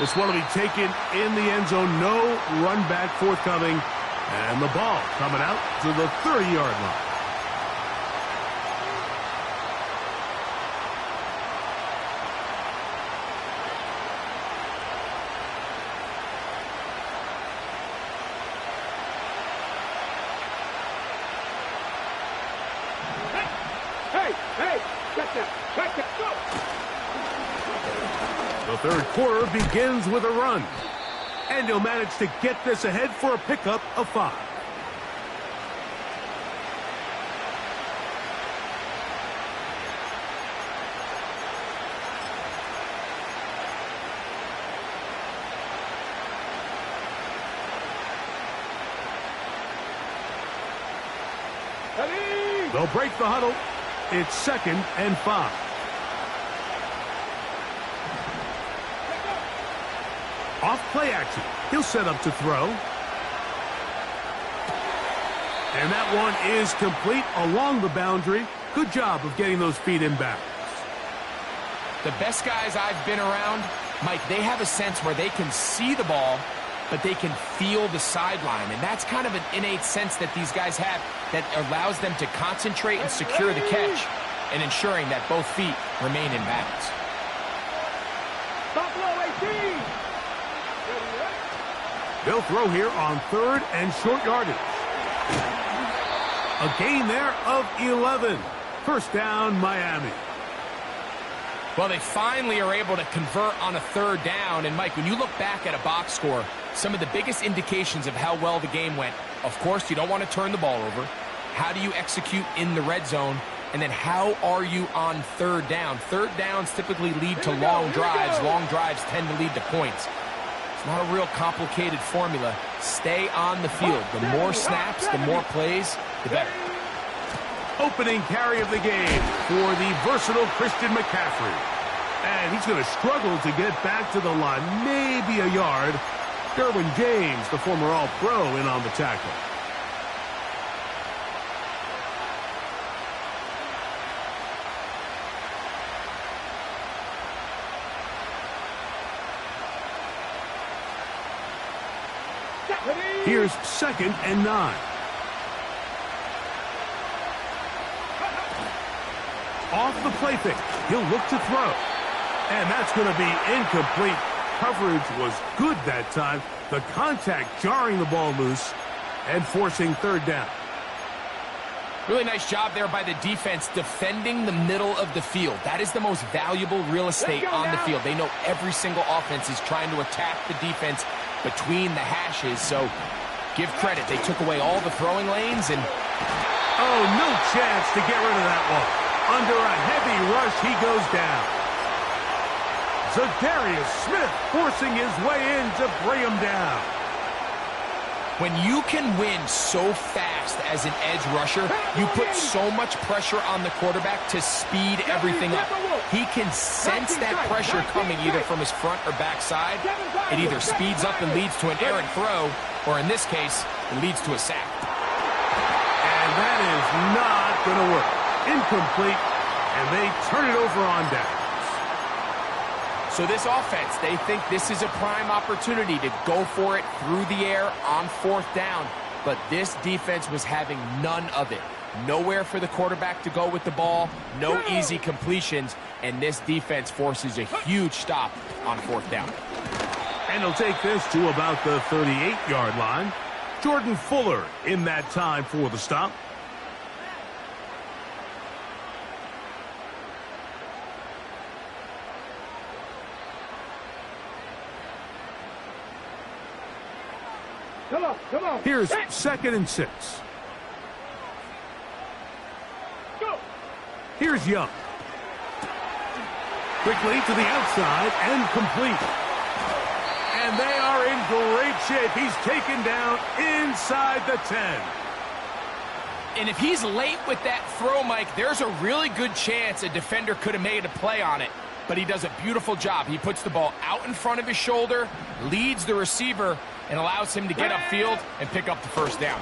Speaker 6: This one will be taken in the end zone. No run back forthcoming. And the ball coming out to the 30-yard line. The third quarter begins with a run. And he'll manage to get this ahead for a pickup of 5. They'll break the huddle. It's 2nd and 5. Off play action. He'll set up to throw. And that one is complete along the boundary. Good job of getting those feet in bounds.
Speaker 7: The best guys I've been around, Mike, they have a sense where they can see the ball, but they can feel the sideline. And that's kind of an innate sense that these guys have that allows them to concentrate and secure the catch and ensuring that both feet remain in bounds.
Speaker 6: They'll throw here on 3rd and short yardage. A gain there of 11. First down, Miami.
Speaker 7: Well, they finally are able to convert on a 3rd down. And, Mike, when you look back at a box score, some of the biggest indications of how well the game went, of course, you don't want to turn the ball over. How do you execute in the red zone? And then how are you on 3rd down? 3rd downs typically lead to long drives. Long drives tend to lead to points. It's not a real complicated formula. Stay on the field. The more snaps, the more plays, the better.
Speaker 6: Opening carry of the game for the versatile Christian McCaffrey. And he's going to struggle to get back to the line. Maybe a yard. Derwin James, the former All-Pro, in on the tackle. Here's 2nd and 9. Off the play fake. He'll look to throw. And that's going to be incomplete. Coverage was good that time. The contact jarring the ball loose and forcing 3rd down.
Speaker 7: Really nice job there by the defense defending the middle of the field. That is the most valuable real estate on the field. They know every single offense is trying to attack the defense between the hashes. So give credit. They took away all the throwing lanes and...
Speaker 6: Oh, no chance to get rid of that one. Under a heavy rush, he goes down. Zadarius Smith forcing his way in to bring him down.
Speaker 7: When you can win so fast as an edge rusher, you put so much pressure on the quarterback to speed everything up. He can sense that pressure coming either from his front or back side. It either speeds up and leads to an errant throw, or in this case, it leads to a sack.
Speaker 6: And that is not going to work. Incomplete, and they turn it over on downs.
Speaker 7: So this offense, they think this is a prime opportunity to go for it through the air on 4th down. But this defense was having none of it. Nowhere for the quarterback to go with the ball, no easy completions, and this defense forces a huge stop on 4th down.
Speaker 6: And he'll take this to about the 38-yard line. Jordan Fuller in that time for the stop.
Speaker 5: Come on.
Speaker 6: Here's 2nd and 6.
Speaker 5: Go.
Speaker 6: Here's Young. Quickly to the outside and complete. And they are in great shape. He's taken down inside the 10.
Speaker 7: And if he's late with that throw, Mike, there's a really good chance a defender could have made a play on it. But he does a beautiful job. He puts the ball out in front of his shoulder, leads the receiver, and allows him to get upfield and pick up the 1st down.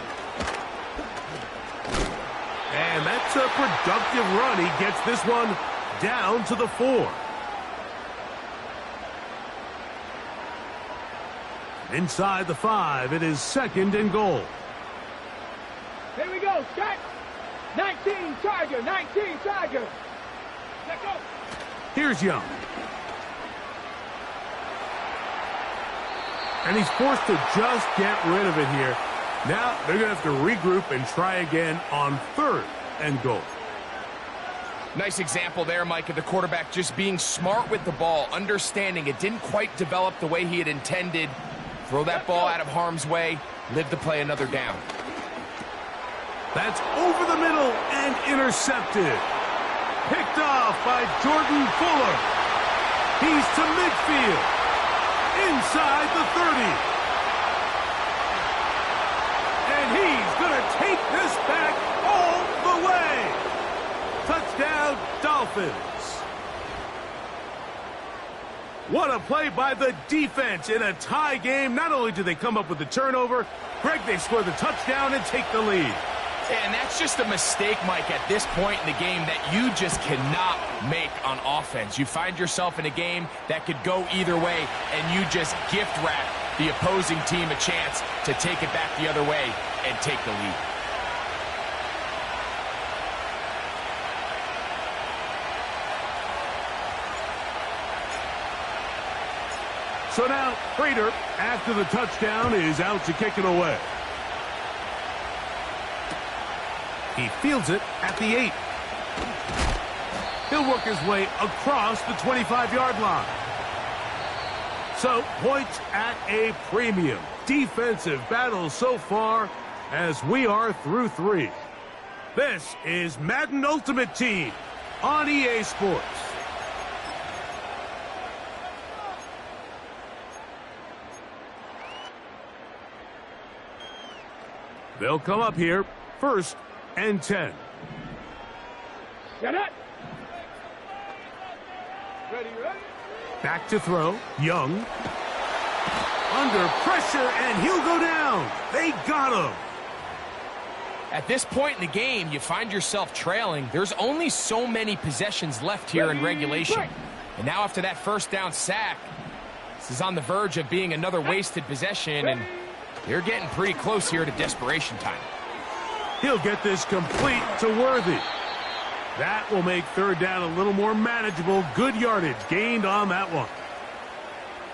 Speaker 6: And that's a productive run. He gets this one down to the 4. Inside the 5, it is 2nd and goal.
Speaker 5: Here we go, Scott. 19 Charger, 19 Charger. Let's go.
Speaker 6: Here's Young. And he's forced to just get rid of it here. Now they're going to have to regroup and try again on 3rd and goal.
Speaker 7: Nice example there, Mike, of the quarterback just being smart with the ball, understanding it didn't quite develop the way he had intended. Throw that ball out of harm's way, live to play another down.
Speaker 6: That's over the middle and intercepted. Picked off by Jordan Fuller. He's to midfield. Inside the 30. And he's going to take this back all the way. Touchdown, Dolphins. What a play by the defense in a tie game. Not only do they come up with the turnover, Greg, they score the touchdown and take the lead.
Speaker 7: And that's just a mistake, Mike, at this point in the game that you just cannot make on offense. You find yourself in a game that could go either way, and you just gift wrap the opposing team a chance to take it back the other way and take the lead.
Speaker 6: So now, Prater, after the touchdown, is out to kick it away. He fields it at the 8. He'll work his way across the 25-yard line. So, points at a premium. Defensive battle so far as we are through 3. This is Madden Ultimate Team on EA Sports. They'll come up here, 1st and 10.
Speaker 5: Get it. Ready.
Speaker 6: Back to throw. Young. Under pressure, and he'll go down. They got him.
Speaker 7: At this point in the game, you find yourself trailing. There's only so many possessions left here in regulation. And now after that 1st down sack, this is on the verge of being another wasted possession, and They're getting pretty close here to desperation time.
Speaker 6: He'll get this complete to Worthy. That will make third down a little more manageable. Good yardage gained on that one.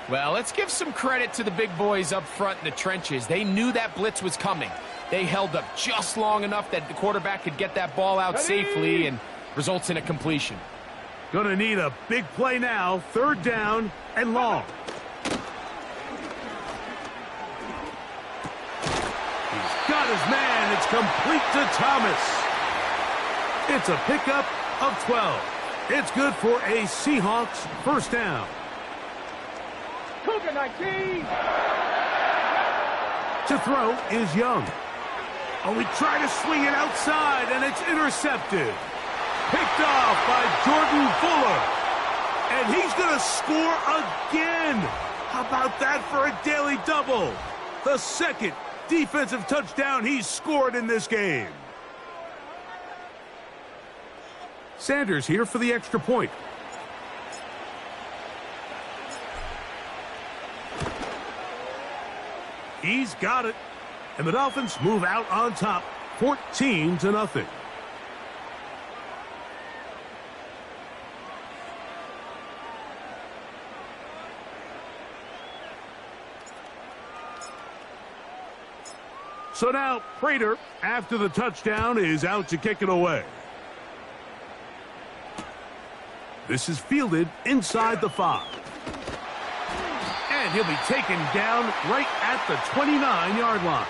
Speaker 7: Well, let's give some credit to the big boys up front in the trenches. They knew that blitz was coming. They held up just long enough that the quarterback could get that ball out safely and results in a completion.
Speaker 6: Gonna need a big play now. Third down and long. He's got his man. It's complete to Thomas. It's a pickup of 12. It's good for a Seahawks first down.
Speaker 5: Cougar 19.
Speaker 6: To throw is Young. Oh, we try to swing it outside, and it's intercepted. Picked off by Jordan Fuller. And he's going to score again. How about that for a daily double? The second defensive touchdown he's scored in this game. Sanders here for the extra point. He's got it. And the Dolphins move out on top, 14-0. So now Prater, after the touchdown, is out to kick it away. This is fielded inside the 5. And he'll be taken down right at the 29-yard line.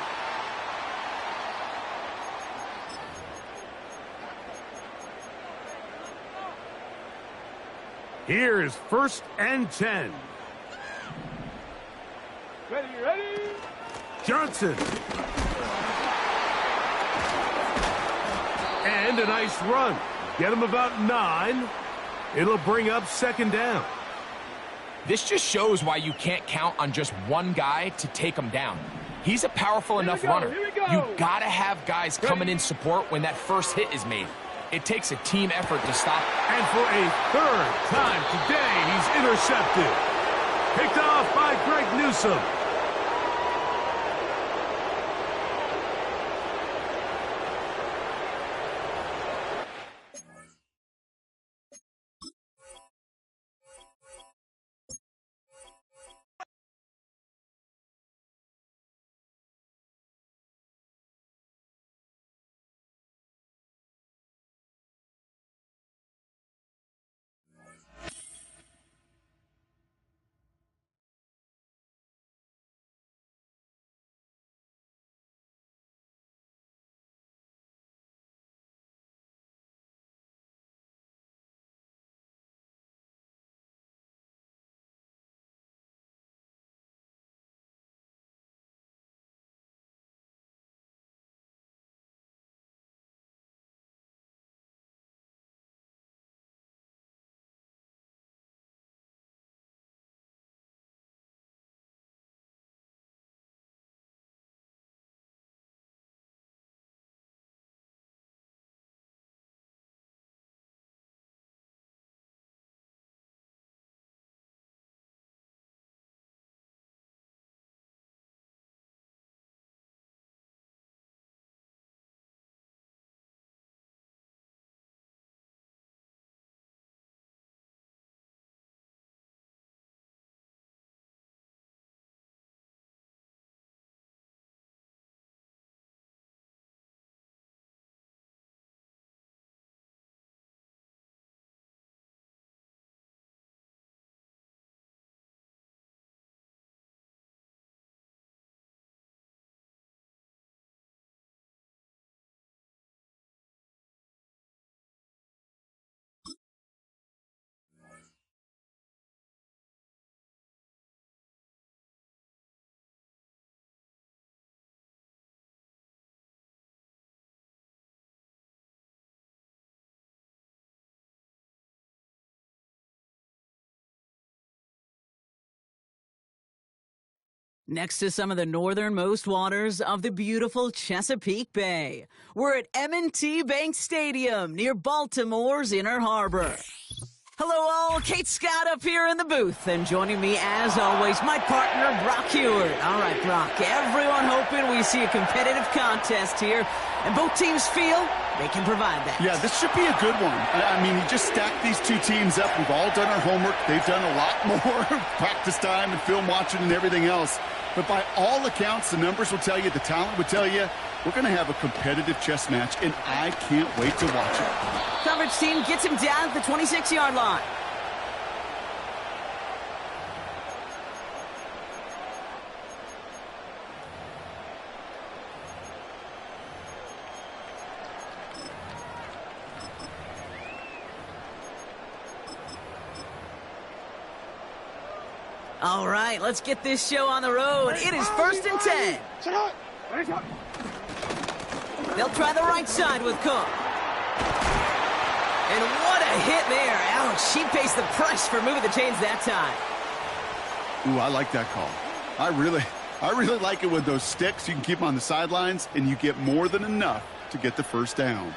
Speaker 6: Here is 1st and 10.
Speaker 5: Ready.
Speaker 6: Johnson. And a nice run. Get him about 9. It'll bring up 2nd down.
Speaker 7: This just shows why you can't count on just one guy to take him down. He's a powerful enough runner. You gotta have guys coming in support when that first hit is made. It takes a team effort to stop.
Speaker 6: And for a 3rd time today, he's intercepted. Picked off by Greg Newsome.
Speaker 3: Next to some of the northernmost waters of the beautiful Chesapeake Bay, we're at M&T Bank Stadium near Baltimore's Inner Harbor. Hello all, Kate Scott up here in the booth, and joining me as always, my partner, Brock Heward. All right, Brock, everyone hoping we see a competitive contest here, and both teams feel they can provide that.
Speaker 4: Yeah, this should be a good one. I mean, you just stack these two teams up. We've all done our homework. They've done a lot more practice time and film watching and everything else. But by all accounts, the numbers will tell you, the talent would tell you, we're going to have a competitive chess match, and I can't wait to watch it.
Speaker 3: Coverage team gets him down at the 26-yard line. All right, let's get this show on the road. It is 1st and 10. They'll try the right side with Cook. And what a hit there. Ouch, she faced the press for moving the chains that time.
Speaker 4: Ooh, I like that call. I really like it with those sticks. You can keep them on the sidelines, and you get more than enough to get the first down.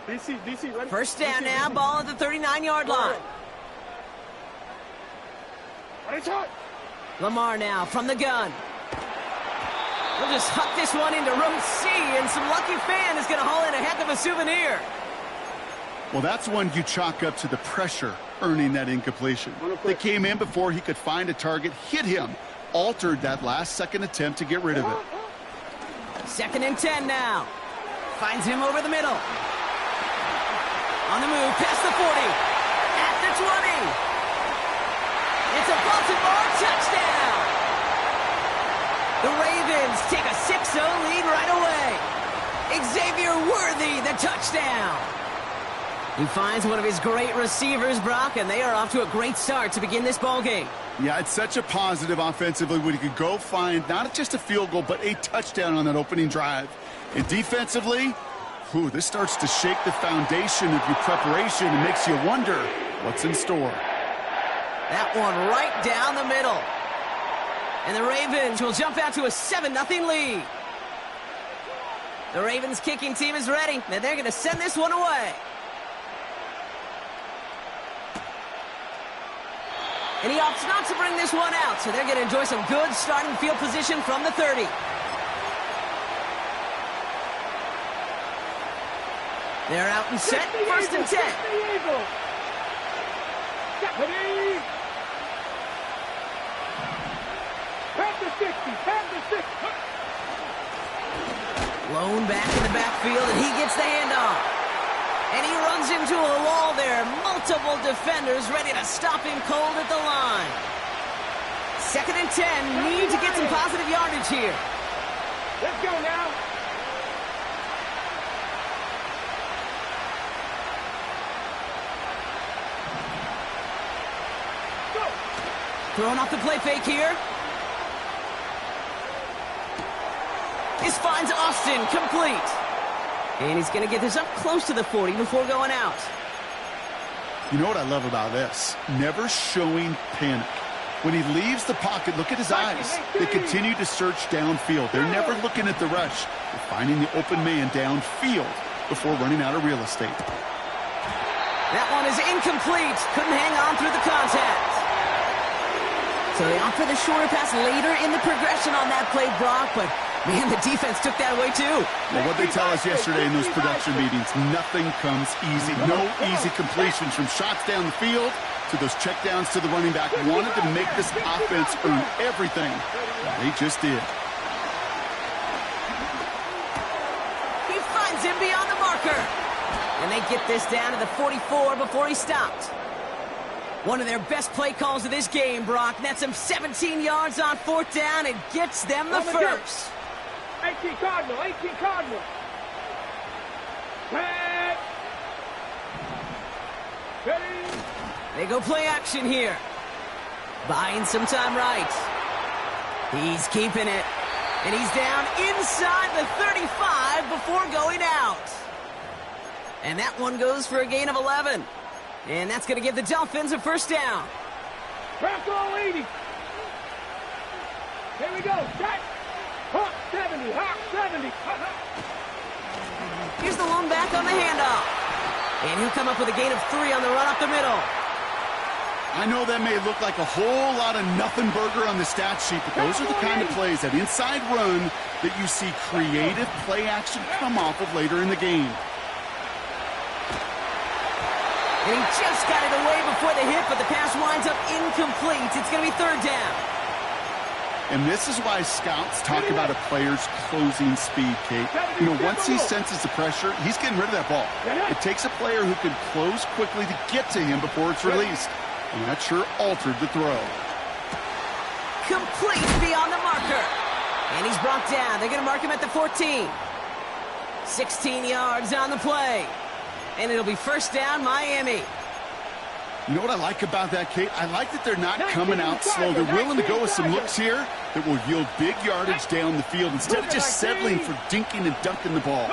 Speaker 5: DC, ready?
Speaker 3: First down now, ball at the 39-yard line. Lamar now from the gun. We'll just huck this one into row C, and some lucky fan is going to haul in a heck of a souvenir.
Speaker 4: Well, that's one you chalk up to the pressure earning that incompletion. They came in before he could find a target, hit him, altered that last-second attempt to get rid of it.
Speaker 3: 2nd and 10 now. Finds him over the middle. On the move, past the 40. At the 20. It's a Baltimore touchdown. The Ravens take a 6-0 lead right away. Xavier Worthy, the touchdown. He finds one of his great receivers, Brock, and they are off to a great start to begin this ball game.
Speaker 4: Yeah, it's such a positive offensively when you could go find not just a field goal, but a touchdown on that opening drive. And defensively, this starts to shake the foundation of your preparation and makes you wonder what's in store.
Speaker 3: That one right down the middle. And the Ravens will jump out to a 7-0 lead. The Ravens kicking team is ready, and they're going to send this one away. And he opts not to bring this one out, so they're going to enjoy some good starting field position from the 30. They're out and set, 1st and 10. Lone back in the backfield, and he gets the handoff. And he runs into a wall there. Multiple defenders ready to stop him cold at the line. 2nd and 10. Need to get some positive yardage here.
Speaker 5: Let's go now.
Speaker 3: Throwing off the play fake here. This finds Austin complete. And he's going to get this up close to the 40 before going out.
Speaker 4: You know what I love about this? Never showing panic. When he leaves the pocket, look at his eyes. They continue to search downfield. They're never looking at the rush. They're finding the open man downfield before running out of real estate.
Speaker 3: That one is incomplete. Couldn't hang on through the contact. So they opt for the shorter pass later in the progression on that play, Brock, but man, the defense took that away too.
Speaker 4: Well, what they tell us yesterday in those production meetings, nothing comes easy. No easy completions from shots down the field to those checkdowns to the running back. Wanted to make this offense earn everything. They just did.
Speaker 3: He finds him beyond the marker. And they get this down to the 44 before he stopped. One of their best play calls of this game, Brock. Nets him 17 yards on 4th down and gets them the first.
Speaker 5: 18 Cardinal, 18 Cardinal. Head. Ready.
Speaker 3: They go play action here. Buying some time right. He's keeping it. And he's down inside the 35 before going out. And that one goes for a gain of 11. And that's going to give the Dolphins a first down.
Speaker 5: Bronco 80. Here we go. Shot. Hawk 70. Hawk 70.
Speaker 3: Here's the lone back on the handoff. And he'll come up with a gain of 3 on the run up the middle.
Speaker 4: I know that may look like a whole lot of nothing burger on the stat sheet, but those are the kind of plays, that inside run, that you see creative play action come off of later in the game.
Speaker 3: And he just got it away before the hit, but the pass winds up incomplete. It's going to be 3rd down.
Speaker 4: And this is why scouts talk about a player's closing speed, Kate. You know, once he senses the pressure, he's getting rid of that ball. It takes a player who can close quickly to get to him before it's released. And that sure altered the throw.
Speaker 3: Complete beyond the marker. And he's brought down. They're going to mark him at the 14. 16 yards on the play. And it'll be 1st down, Miami.
Speaker 4: You know what I like about that, Kate? I like that they're not coming out slow. They're willing to go with some looks here that will yield big yardage down the field instead of just settling for dinking and dunking the ball.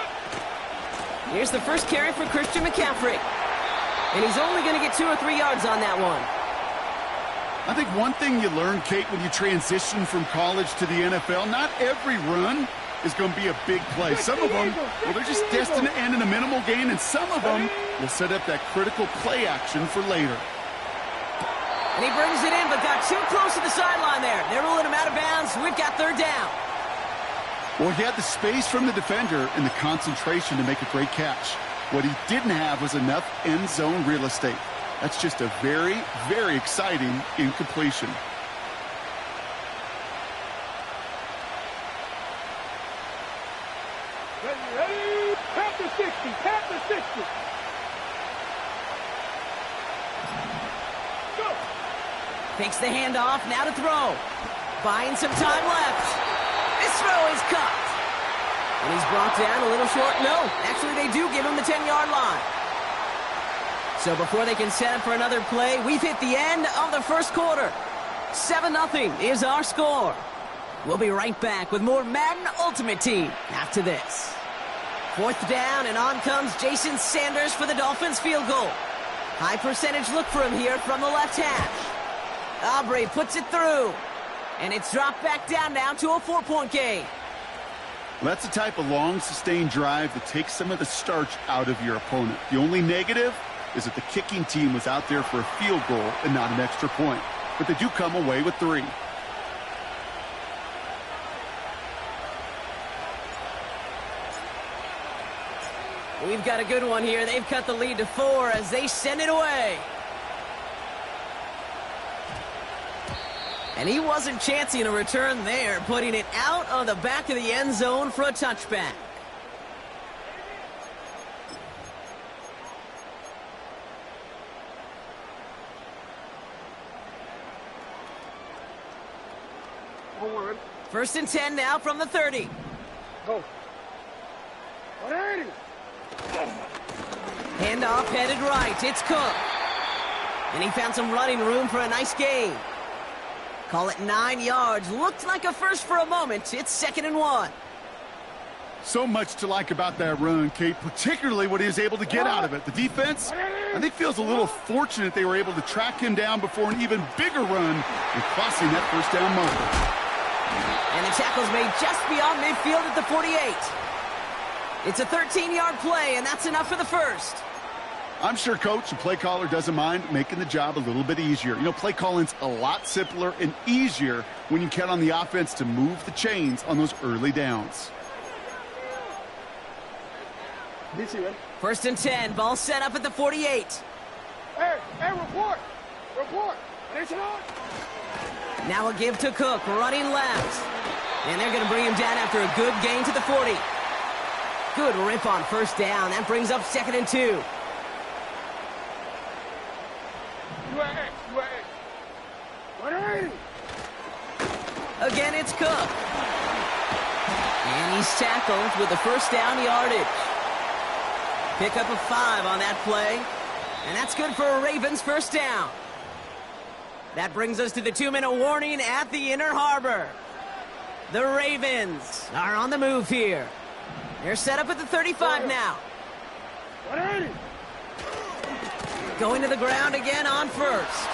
Speaker 3: Here's the first carry for Christian McCaffrey. And he's only going to get 2 or 3 yards on that one.
Speaker 4: I think one thing you learn, Kate, when you transition from college to the NFL, not every run is going to be a big play. Some of them, well, they're just destined to end in a minimal gain, and some of them will set up that critical play action for later.
Speaker 3: And he brings it in, but got too close to the sideline there. They're ruling him out of bounds. We've got 3rd down.
Speaker 4: Well, he had the space from the defender and the concentration to make a great catch. What he didn't have was enough end zone real estate. That's just a very, very exciting incompletion.
Speaker 5: Ready? Tap the 60. Tap the 60. Go.
Speaker 3: Takes the handoff, now to throw. Buying some time left. This throw is cut. And he's brought down a little short. No, actually they do give him the 10-yard line. So before they can set up for another play, we've hit the end of the first quarter. 7-0 is our score. We'll be right back with more Madden Ultimate Team after this. 4th down, and on comes Jason Sanders for the Dolphins field goal. High percentage look for him here from the left hash. Aubrey puts it through. And it's dropped back down now to a 4-point game.
Speaker 4: Well, that's the type of long, sustained drive that takes some of the starch out of your opponent. The only negative is that the kicking team was out there for a field goal and not an extra point. But they do come away with 3.
Speaker 3: We've got a good one here. They've cut the lead to 4 as they send it away. And he wasn't chancing a return there, putting it out of the back of the end zone for a touchback.
Speaker 5: Hold on.
Speaker 3: 1st and 10 now from the 30.
Speaker 5: Go. 180.
Speaker 3: Handoff headed right. It's Cook. And he found some running room for a nice gain. Call it 9 yards. Looked like a first for a moment. It's 2nd and 1.
Speaker 4: So much to like about that run, Kate, particularly what he was able to get out of it. The defense, I think, feels a little fortunate they were able to track him down before an even bigger run and crossing that 1st down marker.
Speaker 3: And the tackle's made just beyond midfield at the 48. It's a 13-yard play, and that's enough for the first.
Speaker 4: I'm sure coach and play caller doesn't mind making the job a little bit easier. You know, play calling's a lot simpler and easier when you count on the offense to move the chains on those early downs.
Speaker 3: 1st and 10, ball set up at the 48.
Speaker 5: Hey, report. Report.
Speaker 3: Now a give to Cook, running left. And they're going to bring him down after a good gain to the 40. Good rip on 1st down. That brings up 2nd and 2. Again, it's Cook. And he's tackled with the 1st down yardage. Pick up a 5 on that play. And that's good for a Ravens 1st down. That brings us to the 2-minute warning at the Inner Harbor. The Ravens are on the move here. They're set up at the 35 now.
Speaker 5: 180.
Speaker 3: Going to the ground again on 1st.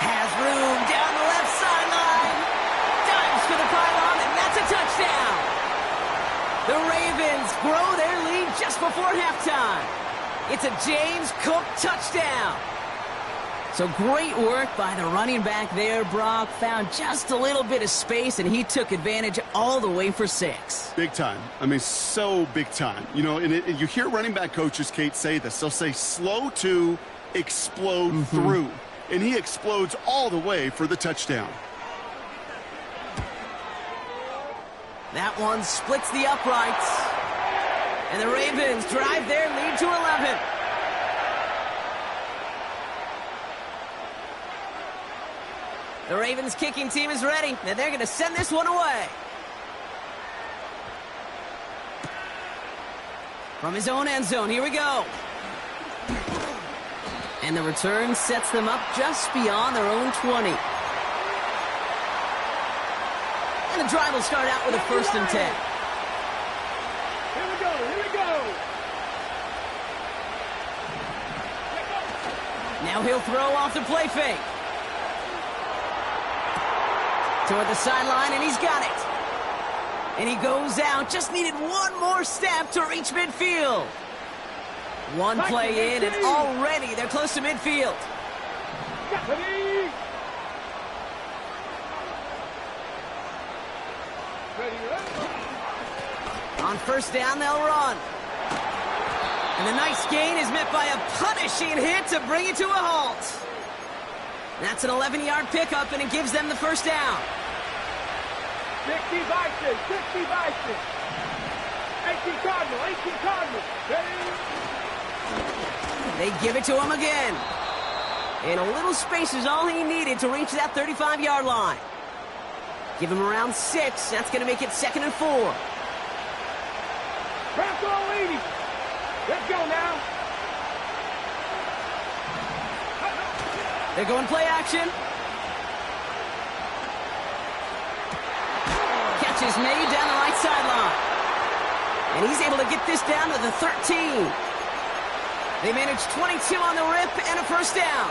Speaker 3: Has room down the left sideline. Dives for the pylon, and that's a touchdown. The Ravens grow their lead just before halftime. It's a James Cook touchdown. So great work by the running back there, Brock. Found just a little bit of space, and he took advantage all the way for 6.
Speaker 4: Big time. I mean, so big time. You know, and you hear running back coaches, Kate, say this. They'll say slow to explode through. And he explodes all the way for the touchdown.
Speaker 3: That one splits the uprights. And the Ravens drive their lead to 11. The Ravens kicking team is ready, and they're going to send this one away. From his own end zone, here we go. And the return sets them up just beyond their own 20. And the drive will start out with a 1st and 10.
Speaker 5: Here we go, here we go.
Speaker 3: Now he'll throw off the play fake. Toward the sideline, and he's got it. And he goes out. Just needed one more step to reach midfield. One play in, and already they're close to midfield.
Speaker 5: Ready?
Speaker 3: On 1st down, they'll run. And the nice gain is met by a punishing hit to bring it to a halt. That's an 11-yard pickup, and it gives them the 1st down.
Speaker 5: 60 Vikings, 60 Vikings. 18 Cardinal, 18 Cardinal. Ready?
Speaker 3: They give it to him again. And a little space is all he needed to reach that 35-yard line. Give him around 6. That's going to make it 2nd and 4.
Speaker 5: Pass all 80. Let's go now.
Speaker 3: They're going play action. Catch is made down the right sideline. And he's able to get this down to the 13. They managed 22 on the rip and a 1st down.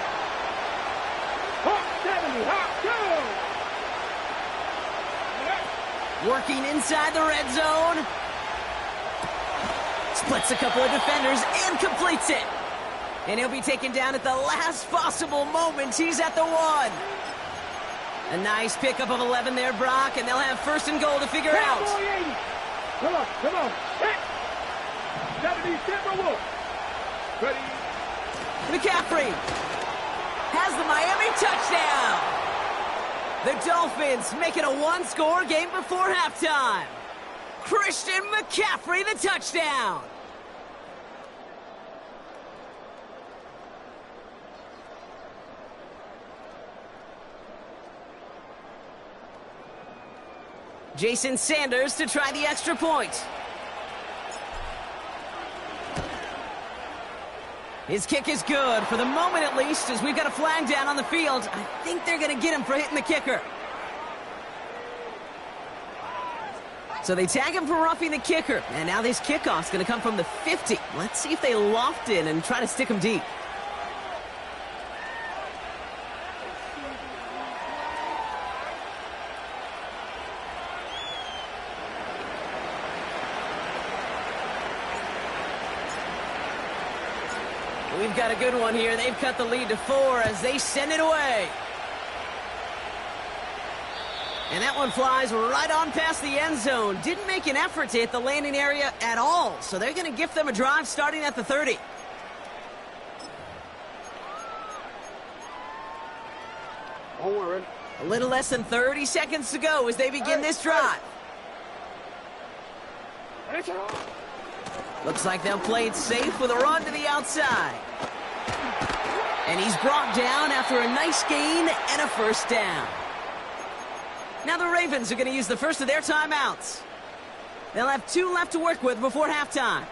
Speaker 5: Hawk 70, Hawk 2.
Speaker 3: Working inside the red zone. Splits a couple of defenders and completes it. And he'll be taken down at the last possible moment. He's at the 1. A nice pickup of 11 there, Brock, and they'll have 1st and goal to figure out.
Speaker 5: Come on, come on. Hit. 70 Timberwolves. Ready?
Speaker 3: McCaffrey has the Miami touchdown. The Dolphins make it a 1-score game before halftime. Christian McCaffrey, the touchdown. Jason Sanders to try the extra point. His kick is good, for the moment at least, as we've got a flag down on the field. I think they're going to get him for hitting the kicker. So they tag him for roughing the kicker, and now this kickoff's going to come from the 50. Let's see if they loft in and try to stick him deep. We've got a good one here. They've cut the lead to 4 as they send it away. And that one flies right on past the end zone. Didn't make an effort to hit the landing area at all. So they're going to gift them a drive starting at the 30.
Speaker 5: Don't worry.
Speaker 3: A little less than 30 seconds to go as they begin this drive. Looks like they'll play it safe with a run to the outside. And he's brought down after a nice gain and a 1st down. Now the Ravens are going to use the first of their timeouts. They'll have 2 left to work with before halftime.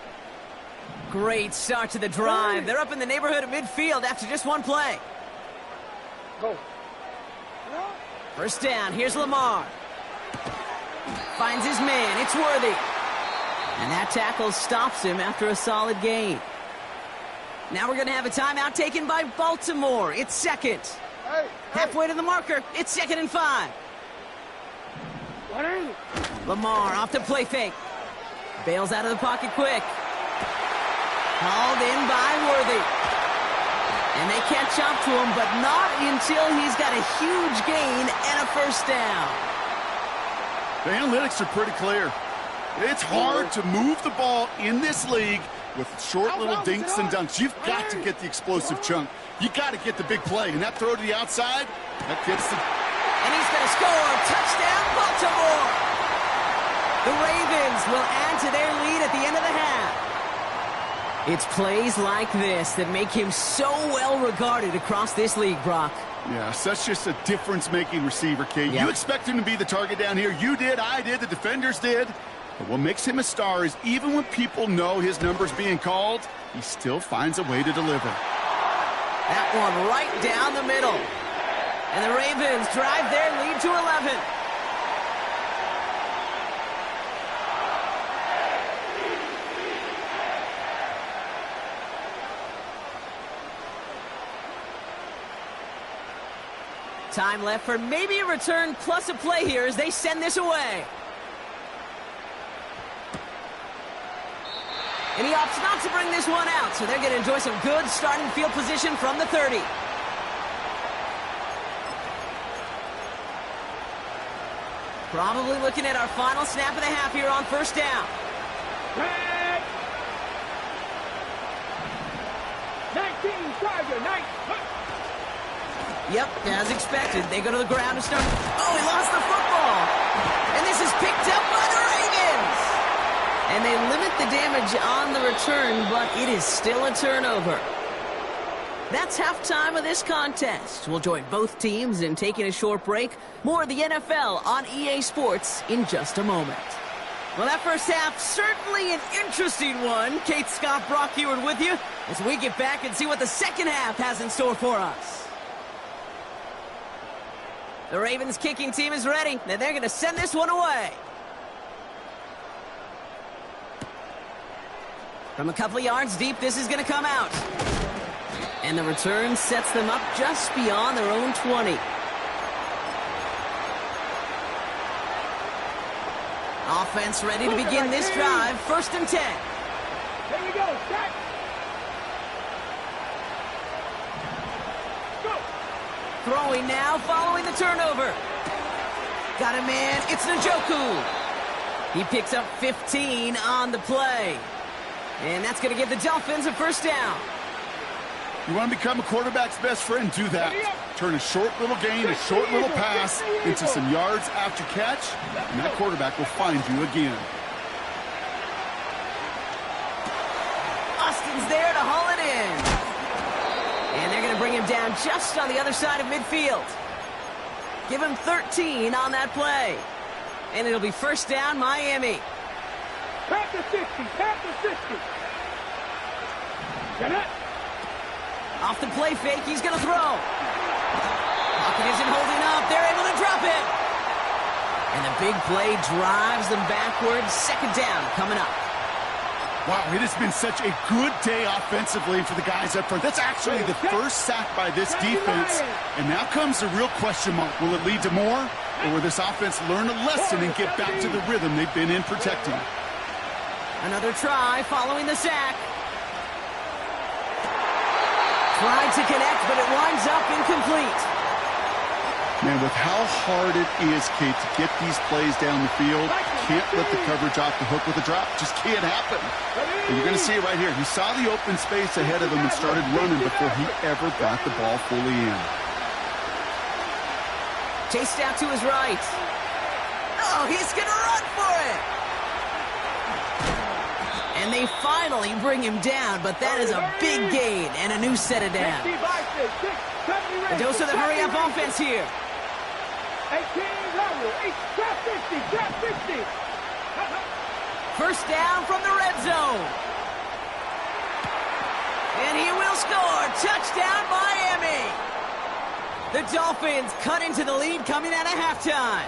Speaker 3: Great start to the drive. They're up in the neighborhood of midfield after just one play.
Speaker 5: Go.
Speaker 3: 1st down. Here's Lamar. Finds his man. It's Worthy. And that tackle stops him after a solid gain. Now we're going to have a timeout taken by Baltimore. It's 2nd. Halfway to the marker. It's 2nd and 5. Lamar off the play fake. Bails out of the pocket quick. Hauled in by Worthy. And they catch up to him, but not until he's got a huge gain and a first down.
Speaker 4: The analytics are pretty clear. It's hard to move the ball in this league with short little dinks and dunks. You've got to get the explosive chunk. You got to get the big play. And that throw to the outside, that gets the...
Speaker 3: And he's going to score. Touchdown, Baltimore. The Ravens will add to their lead at the end of the half. It's plays like this that make him so well regarded across this league, Brock.
Speaker 4: Yeah, such just a difference-making receiver, Kate.
Speaker 3: Yep.
Speaker 4: You expect him to be the target down here. You did, I did, the defenders did. But what makes him a star is even when people know his number's being called, he still finds a way to deliver.
Speaker 3: That one right down the middle. And the Ravens drive their lead to 11. Time left for maybe a return plus a play here as they send this away. And he opts not to bring this one out, so they're going to enjoy some good starting field position from the 30. Probably looking at our final snap of the half here on first down.
Speaker 5: 19, Tiger, 9.
Speaker 3: Yep, as expected. They go to the ground to start. Oh, he lost the football. And this is picked up by the Ravens. And they limit the damage on the return, but it is still a turnover. That's halftime of this contest. We'll join both teams in taking a short break. More of the NFL on EA Sports in just a moment. Well, that first half, certainly an interesting one. Kate, Scott, Brock Heward with you as we get back and see what the second half has in store for us. The Ravens kicking team is ready, and they're going to send this one away. From a couple of yards deep, this is going to come out. And the return sets them up just beyond their own 20. Offense ready to begin this drive. 1st and 10.
Speaker 5: Here we go, set. Go.
Speaker 3: Throwing now, following the turnover. Got a man, it's Njoku. He picks up 15 on the play. And that's going to give the Dolphins a first down.
Speaker 4: You want to become a quarterback's best friend, do that. Turn a short little gain, a short little pass into some yards after catch, and that quarterback will find you again.
Speaker 3: Austin's there to haul it in. And they're going to bring him down just on the other side of midfield. Give him 13 on that play. And it'll be first down, Miami.
Speaker 5: Pass the 60, pass the 60. Get it.
Speaker 3: Off the play fake, he's going to throw. Pocket isn't holding up. They're able to drop it. And the big play drives them backwards. Second down coming up.
Speaker 4: Wow, it has been such a good day offensively for the guys up front. That's actually the first sack by this defense. And now comes the real question mark. Will it lead to more? Or will this offense learn a lesson and get back to the rhythm they've been in protecting?
Speaker 3: Another try following the sack. Tried to connect, but it winds up incomplete.
Speaker 4: Man, with how hard it is, Kate, to get these plays down the field, can't let the coverage off the hook with a drop. Just can't happen. And you're going to see it right here. He saw the open space ahead of him and started running before he ever got the ball fully in.
Speaker 3: Chased out to his right. Oh, he's going to run for it. And they finally bring him down, but that is a big gain and a new set of downs. A dose of the hurry-up offense here.
Speaker 5: 50.
Speaker 3: First down from the red zone. And he will score. Touchdown, Miami. The Dolphins cut into the lead coming out of halftime.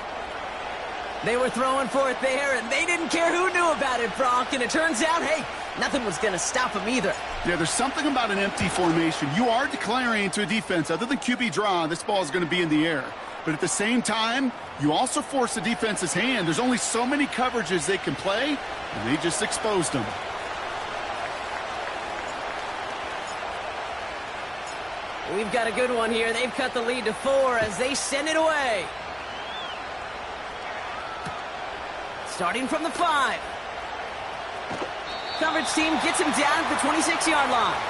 Speaker 3: They were throwing for it there, and they didn't care who knew about it, Brock. And it turns out, hey, nothing was going to stop them either.
Speaker 4: Yeah, there's something about an empty formation. You are declaring to a defense, other than QB draw, this ball is going to be in the air. But at the same time, you also force the defense's hand. There's only so many coverages they can play. And they just exposed him.
Speaker 3: We've got a good one here. They've cut the lead to 4 as they send it away. Starting from the 5. Coverage team gets him down at the 26-yard line.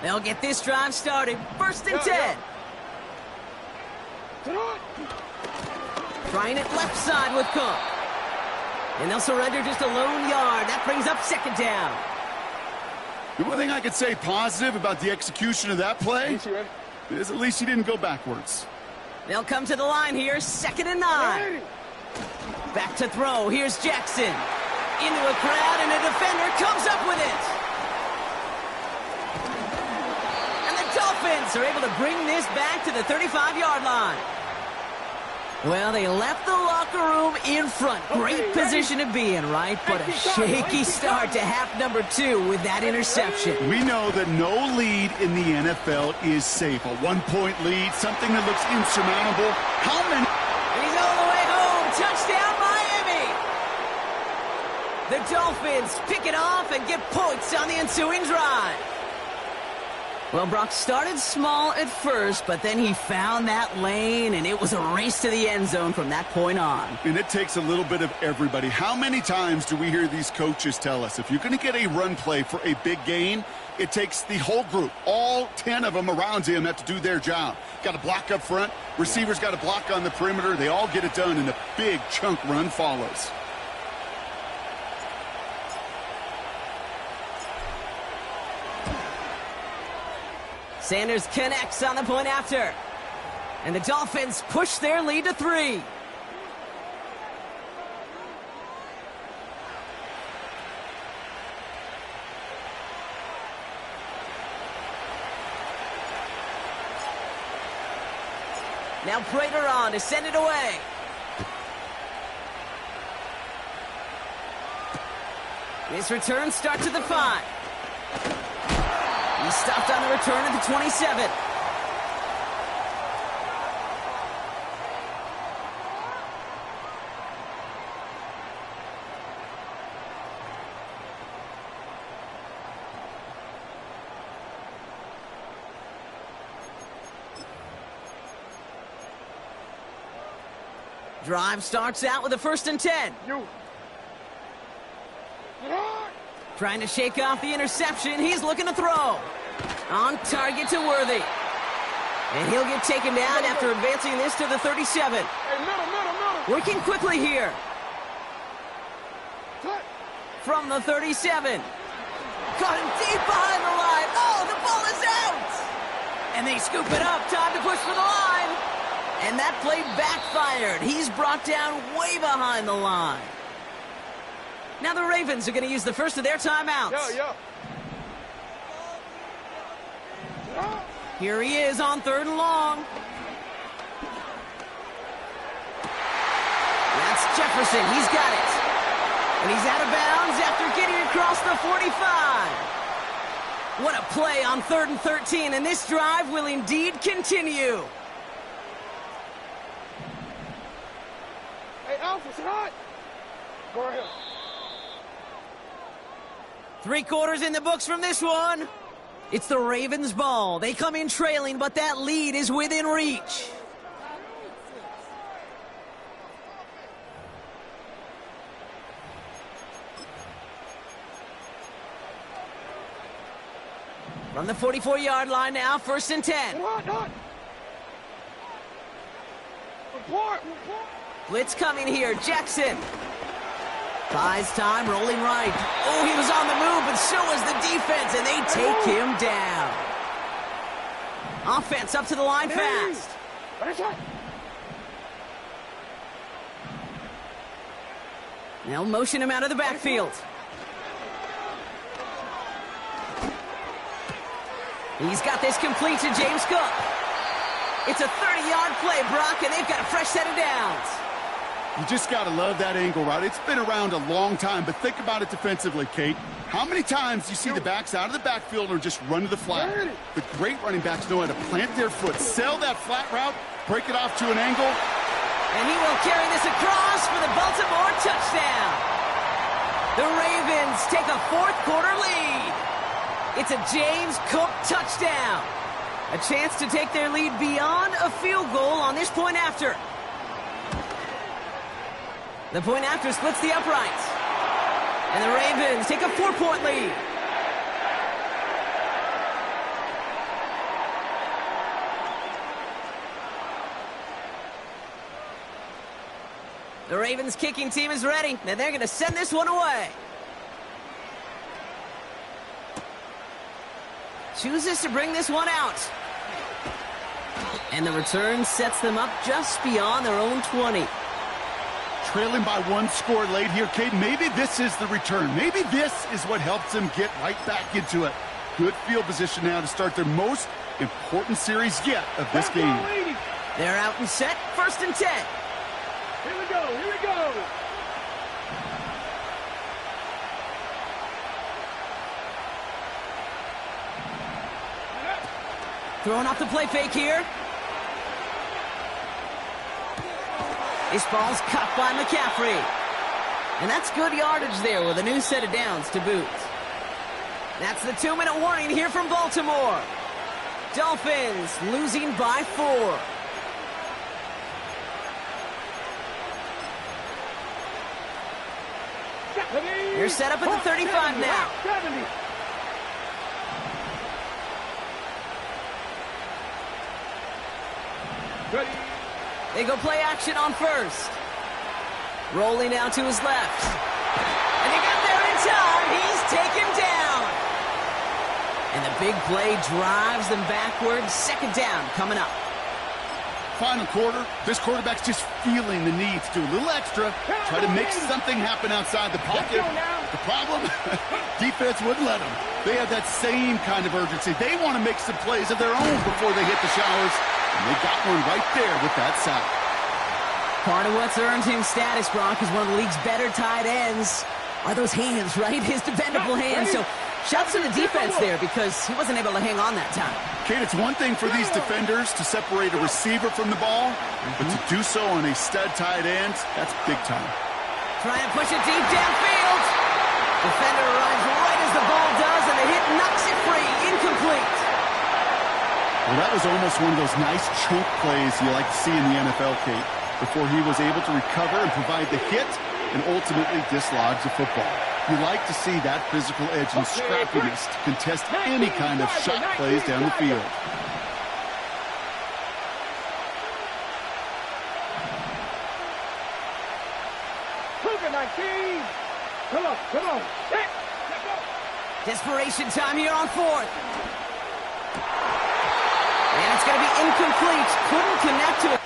Speaker 3: They'll get this drive started. First and 10. Trying it left side with Cook. And they'll surrender just a lone yard. That brings up second down.
Speaker 4: The one thing I could say positive about the execution of that play is at least he didn't go backwards.
Speaker 3: They'll come to the line here, 2nd and 9. Back to throw. Here's Jackson. Into a crowd, and a defender comes up with it. And the Dolphins are able to bring this back to the 35-yard line. Well, they left the locker room in front. Great position to be in, right? But a shaky start to half number 2 with that interception.
Speaker 4: We know that no lead in the NFL is safe. A 1-point lead, something that looks insurmountable. How many?
Speaker 3: And he's all the way home. Touchdown, Miami! The Dolphins pick it off and get points on the ensuing drive. Well, Brock started small at first, but then he found that lane, and it was a race to the end zone from that point on.
Speaker 4: And it takes a little bit of everybody. How many times do we hear these coaches tell us, if you're going to get a run play for a big gain, it takes the whole group. All 10 of them around him have to do their job. Got to block up front. Receivers got to block on the perimeter. They all get it done, and a big chunk run follows.
Speaker 3: Sanders connects on the point after. And the Dolphins push their lead to 3. Now Prater on to send it away. This return starts at the 5. He stopped on the return at the 27. Drive starts out with a 1st and 10. Trying to shake off the interception. He's looking to throw. On target to Worthy. And he'll get taken down after advancing this to the 37. Working quickly here. From the 37. Caught him deep behind the line. Oh, the ball is out! And they scoop it up. Time to push for the line. And that play backfired. He's brought down way behind the line. Now the Ravens are going to use the first of their timeouts. Here he is on 3rd and long. That's Jefferson. He's got it. And he's out of bounds after getting across the 45. What a play on 3rd and 13, and this drive will indeed continue.
Speaker 5: Hey, Alpha, it's hot. Go ahead.
Speaker 3: 3 quarters in the books from this one. It's the Ravens' ball. They come in trailing, but that lead is within reach. From the 44-yard line now, 1st and 10.
Speaker 5: Report.
Speaker 3: Blitz coming here. Jackson. Buys time, rolling right. Oh, he was on the move, but so was the defense, and they take him down. Offense up to the line fast. They'll motion him out of the backfield. He's got this complete to James Cook. It's a 30-yard play, Brock, and they've got a fresh set of downs.
Speaker 4: You just got to love that angle, right? It's been around a long time, but think about it defensively, Kate. How many times do you see the backs out of the backfield or just run to the flat? The great running backs know how to plant their foot, sell that flat route, break it off to an angle.
Speaker 3: And he will carry this across for the Baltimore touchdown. The Ravens take a fourth-quarter lead. It's a James Cook touchdown. A chance to take their lead beyond a field goal on this point after. The point after splits the uprights. And the Ravens take a 4-point lead. The Ravens kicking team is ready, and they're going to send this one away. Chooses to bring this one out. And the return sets them up just beyond their own 20.
Speaker 4: Trailing by one score late here, Kate. Maybe this is the return. Maybe this is what helps them get right back into it. Good field position now to start their most important series yet of this game.
Speaker 3: They're out and set, 1st and 10.
Speaker 5: Here we go, here we go.
Speaker 3: Throwing off the play fake here. This ball's cut by McCaffrey. And that's good yardage there with a new set of downs to boot. That's the 2-minute warning here from Baltimore. Dolphins losing by 4. They're set up at the 35 now.
Speaker 5: 70. Ready.
Speaker 3: They go play action on first. Rolling out to his left. And he got there in time. He's taken down. And the big play drives them backwards. 2nd down coming up.
Speaker 4: Final quarter, this quarterback's just feeling the need to do a little extra, try to make something happen outside the pocket. The problem, defense wouldn't let them. They have that same kind of urgency. They want to make some plays of their own before they hit the showers, and they got one right there with that sack.
Speaker 3: Part of what's earned him status, Brock, is one of the league's better tight ends. Are those hands, right? His dependable hands. So shouts to the defense there because he wasn't able to hang on that time.
Speaker 4: Kate, it's one thing for these defenders to separate a receiver from the ball, but to do so on a stud tight end, that's big time.
Speaker 3: Trying to push it deep downfield. Defender arrives right as the ball does, and the hit knocks it free. Incomplete.
Speaker 4: Well, that was almost one of those nice choke plays you like to see in the NFL, Kate, before he was able to recover and provide the hit and ultimately dislodge the football. You like to see that physical edge and scrappiness to contest any kind of shot plays down the field.
Speaker 5: Cougar 19. Come on, come on. Hit.
Speaker 3: Desperation time here on 4th. And it's going to be incomplete. Couldn't connect to it.